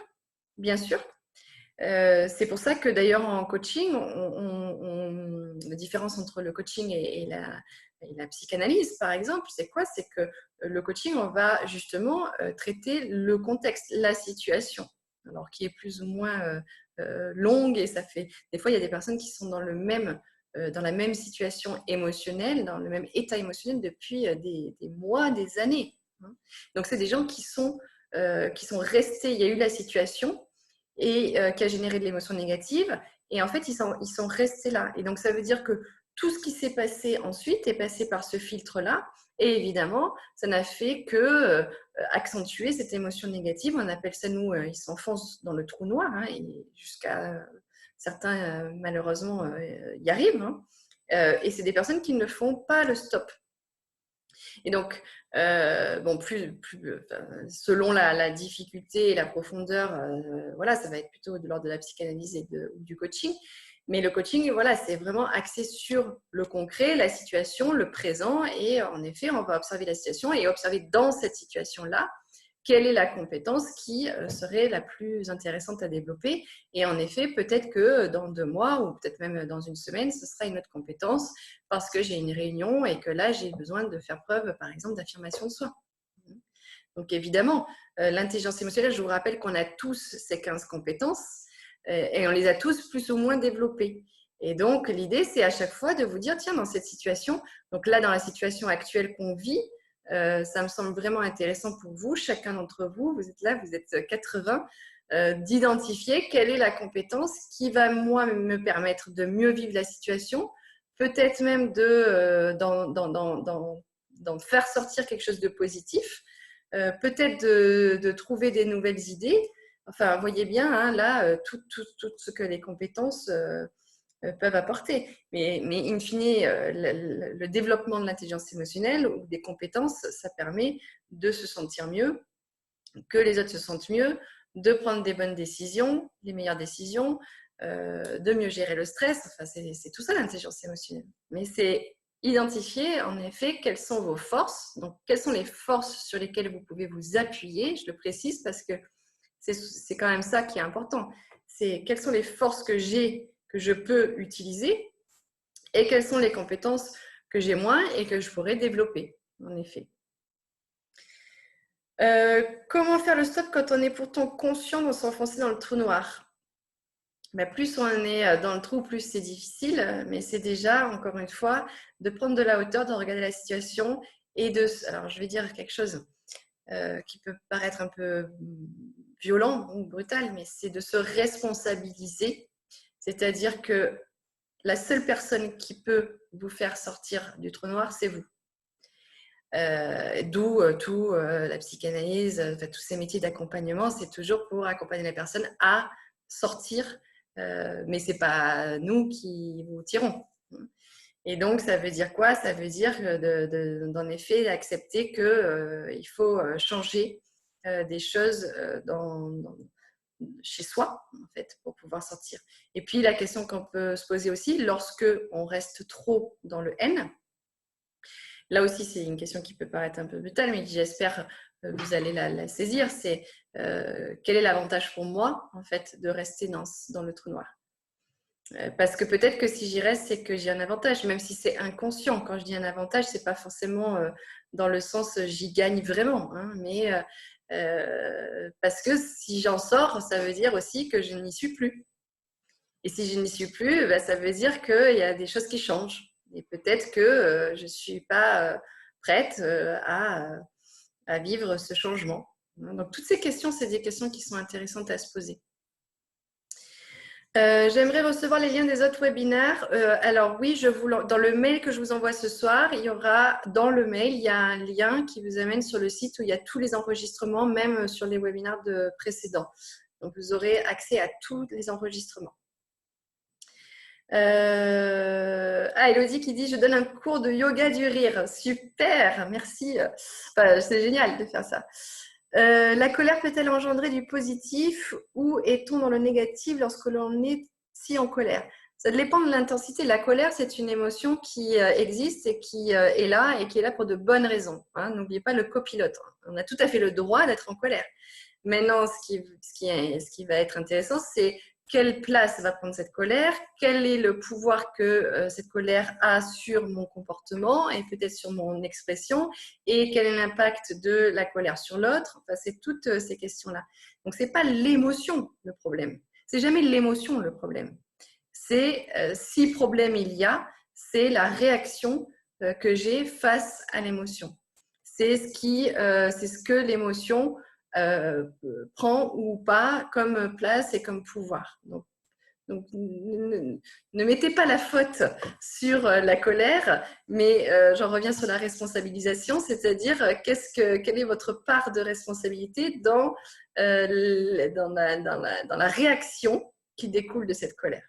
bien sûr. C'est pour ça que d'ailleurs en coaching, la différence entre le coaching et la psychanalyse, par exemple, c'est quoi? C'est que le coaching, on va justement traiter le contexte, la situation, alors qui est plus ou moins longue et ça fait… Des fois, il y a des personnes qui sont dans la même situation émotionnelle, dans le même état émotionnel depuis des mois, des années. Donc, c'est des gens qui sont restés, il y a eu la situation et qui a généré de l'émotion négative. Et en fait, ils sont restés là. Et donc, ça veut dire que tout ce qui s'est passé ensuite est passé par ce filtre-là. Et évidemment, ça n'a fait que accentuer cette émotion négative. On appelle ça, nous, ils s'enfoncent dans le trou noir. Et jusqu'à certains, malheureusement, y arrivent. Et c'est des personnes qui ne font pas le stop. Et donc, selon la difficulté et la profondeur, voilà, ça va être plutôt de l'ordre de la psychanalyse ou du coaching. Mais le coaching, voilà, c'est vraiment axé sur le concret, la situation, le présent. Et en effet, on va observer la situation et observer dans cette situation-là quelle est la compétence qui serait la plus intéressante à développer. Et en effet, peut-être que dans 2 mois ou peut-être même dans une semaine, ce sera une autre compétence parce que j'ai une réunion et que là, j'ai besoin de faire preuve, par exemple, d'affirmation de soi. Donc évidemment, l'intelligence émotionnelle, je vous rappelle qu'on a tous ces 15 compétences et on les a tous plus ou moins développées. Et donc, l'idée, c'est à chaque fois de vous dire, tiens, dans cette situation, donc là, dans la situation actuelle qu'on vit, ça me semble vraiment intéressant pour vous, chacun d'entre vous, vous êtes là, vous êtes 80, d'identifier quelle est la compétence qui va, moi, me permettre de mieux vivre la situation, peut-être même d'en faire sortir quelque chose de positif, peut-être de trouver des nouvelles idées. Enfin, vous voyez bien, là, tout ce que les compétences peuvent apporter. Mais in fine, le développement de l'intelligence émotionnelle ou des compétences, ça permet de se sentir mieux, que les autres se sentent mieux, de prendre des bonnes décisions, les meilleures décisions, de mieux gérer le stress. Enfin, c'est tout ça l'intelligence émotionnelle. Mais c'est identifier en effet quelles sont vos forces. Donc, quelles sont les forces sur lesquelles vous pouvez vous appuyer. Je le précise parce que c'est quand même ça qui est important. C'est quelles sont les forces que j'ai, que je peux utiliser et quelles sont les compétences que j'ai moins et que je pourrais développer, en effet. Comment faire le stop quand on est pourtant conscient de s'enfoncer dans le trou noir? Plus on est dans le trou, plus c'est difficile, mais c'est déjà, encore une fois, de prendre de la hauteur, de regarder la situation et de... Alors, je vais dire quelque chose qui peut paraître un peu violent ou brutal, mais c'est de se responsabiliser. C'est-à-dire que la seule personne qui peut vous faire sortir du trou noir, c'est vous. D'où la psychanalyse, tous ces métiers d'accompagnement, c'est toujours pour accompagner la personne à sortir, mais ce n'est pas nous qui vous tirons. Et donc, ça veut dire quoi? Ça veut dire d'en effet accepter qu'il faut changer des choses chez soi, en fait, pour pouvoir sortir. Et puis, la question qu'on peut se poser aussi, lorsque on reste trop dans le N, là aussi, c'est une question qui peut paraître un peu brutale, mais j'espère que vous allez la saisir. C'est quel est l'avantage pour moi, en fait, de rester dans le trou noir? Parce que peut-être que si j'y reste, c'est que j'ai un avantage, même si c'est inconscient. Quand je dis un avantage, ce n'est pas forcément dans le sens j'y gagne vraiment, hein, mais parce que si j'en sors, ça veut dire aussi que je n'y suis plus. Et si je n'y suis plus, ça veut dire qu'il y a des choses qui changent. Et peut-être que je ne suis pas prête à vivre ce changement. Donc, toutes ces questions, c'est des questions qui sont intéressantes à se poser. J'aimerais recevoir les liens des autres webinaires. Alors oui, dans le mail que je vous envoie ce soir, il y a un lien qui vous amène sur le site où il y a tous les enregistrements, même sur les webinaires précédents. Donc, vous aurez accès à tous les enregistrements. Elodie qui dit « Je donne un cours de yoga du rire ». Super, merci. C'est génial de faire ça. La colère peut-elle engendrer du positif ou est-on dans le négatif lorsque l'on est si en colère? Ça dépend de l'intensité. La colère, c'est une émotion qui existe et qui est là et qui est là pour de bonnes raisons. Hein. N'oubliez pas le copilote. On a tout à fait le droit d'être en colère. Maintenant, ce qui va être intéressant, c'est quelle place va prendre cette colère, quel est le pouvoir que cette colère a sur mon comportement et peut-être sur mon expression, et quel est l'impact de la colère sur l'autre. Enfin, c'est toutes ces questions-là. Donc, ce n'est pas l'émotion le problème. C'est jamais l'émotion le problème. C'est si problème il y a, c'est la réaction que j'ai face à l'émotion. C'est ce que l'émotion prend ou pas comme place et comme pouvoir. Donc ne mettez pas la faute sur la colère, mais j'en reviens sur la responsabilisation, c'est-à-dire quelle est votre part de responsabilité dans la réaction qui découle de cette colère.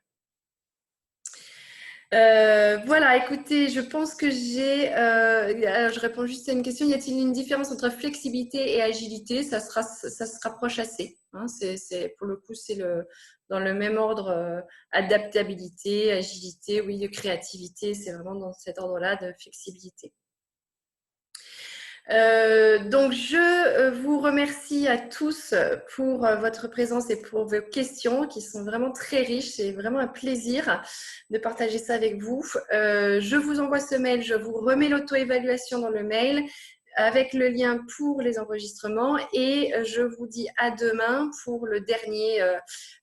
Voilà, écoutez, je pense que je réponds juste à une question. Y a-t-il une différence entre flexibilité et agilité? Ça se rapproche assez. Hein, pour le coup, c'est dans le même ordre. Adaptabilité, agilité, oui, de créativité. C'est vraiment dans cet ordre-là de flexibilité. Donc, je vous remercie à tous pour votre présence et pour vos questions qui sont vraiment très riches. C'est vraiment un plaisir de partager ça avec vous. Je vous envoie ce mail, je vous remets l'auto-évaluation dans le mail avec le lien pour les enregistrements et je vous dis à demain pour le dernier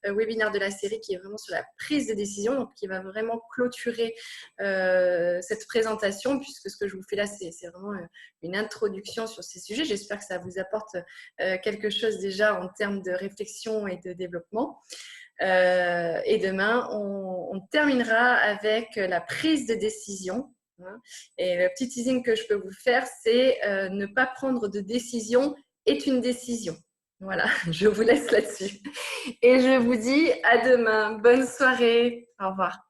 webinaire de la série qui est vraiment sur la prise de décision, donc qui va vraiment clôturer cette présentation puisque ce que je vous fais là, c'est vraiment une introduction sur ces sujets. J'espère que ça vous apporte quelque chose déjà en termes de réflexion et de développement. Et demain, on terminera avec la prise de décision. Et le petit teasing que je peux vous faire, c'est ne pas prendre de décision est une décision. Voilà, je vous laisse là-dessus. Et je vous dis à demain. Bonne soirée. Au revoir.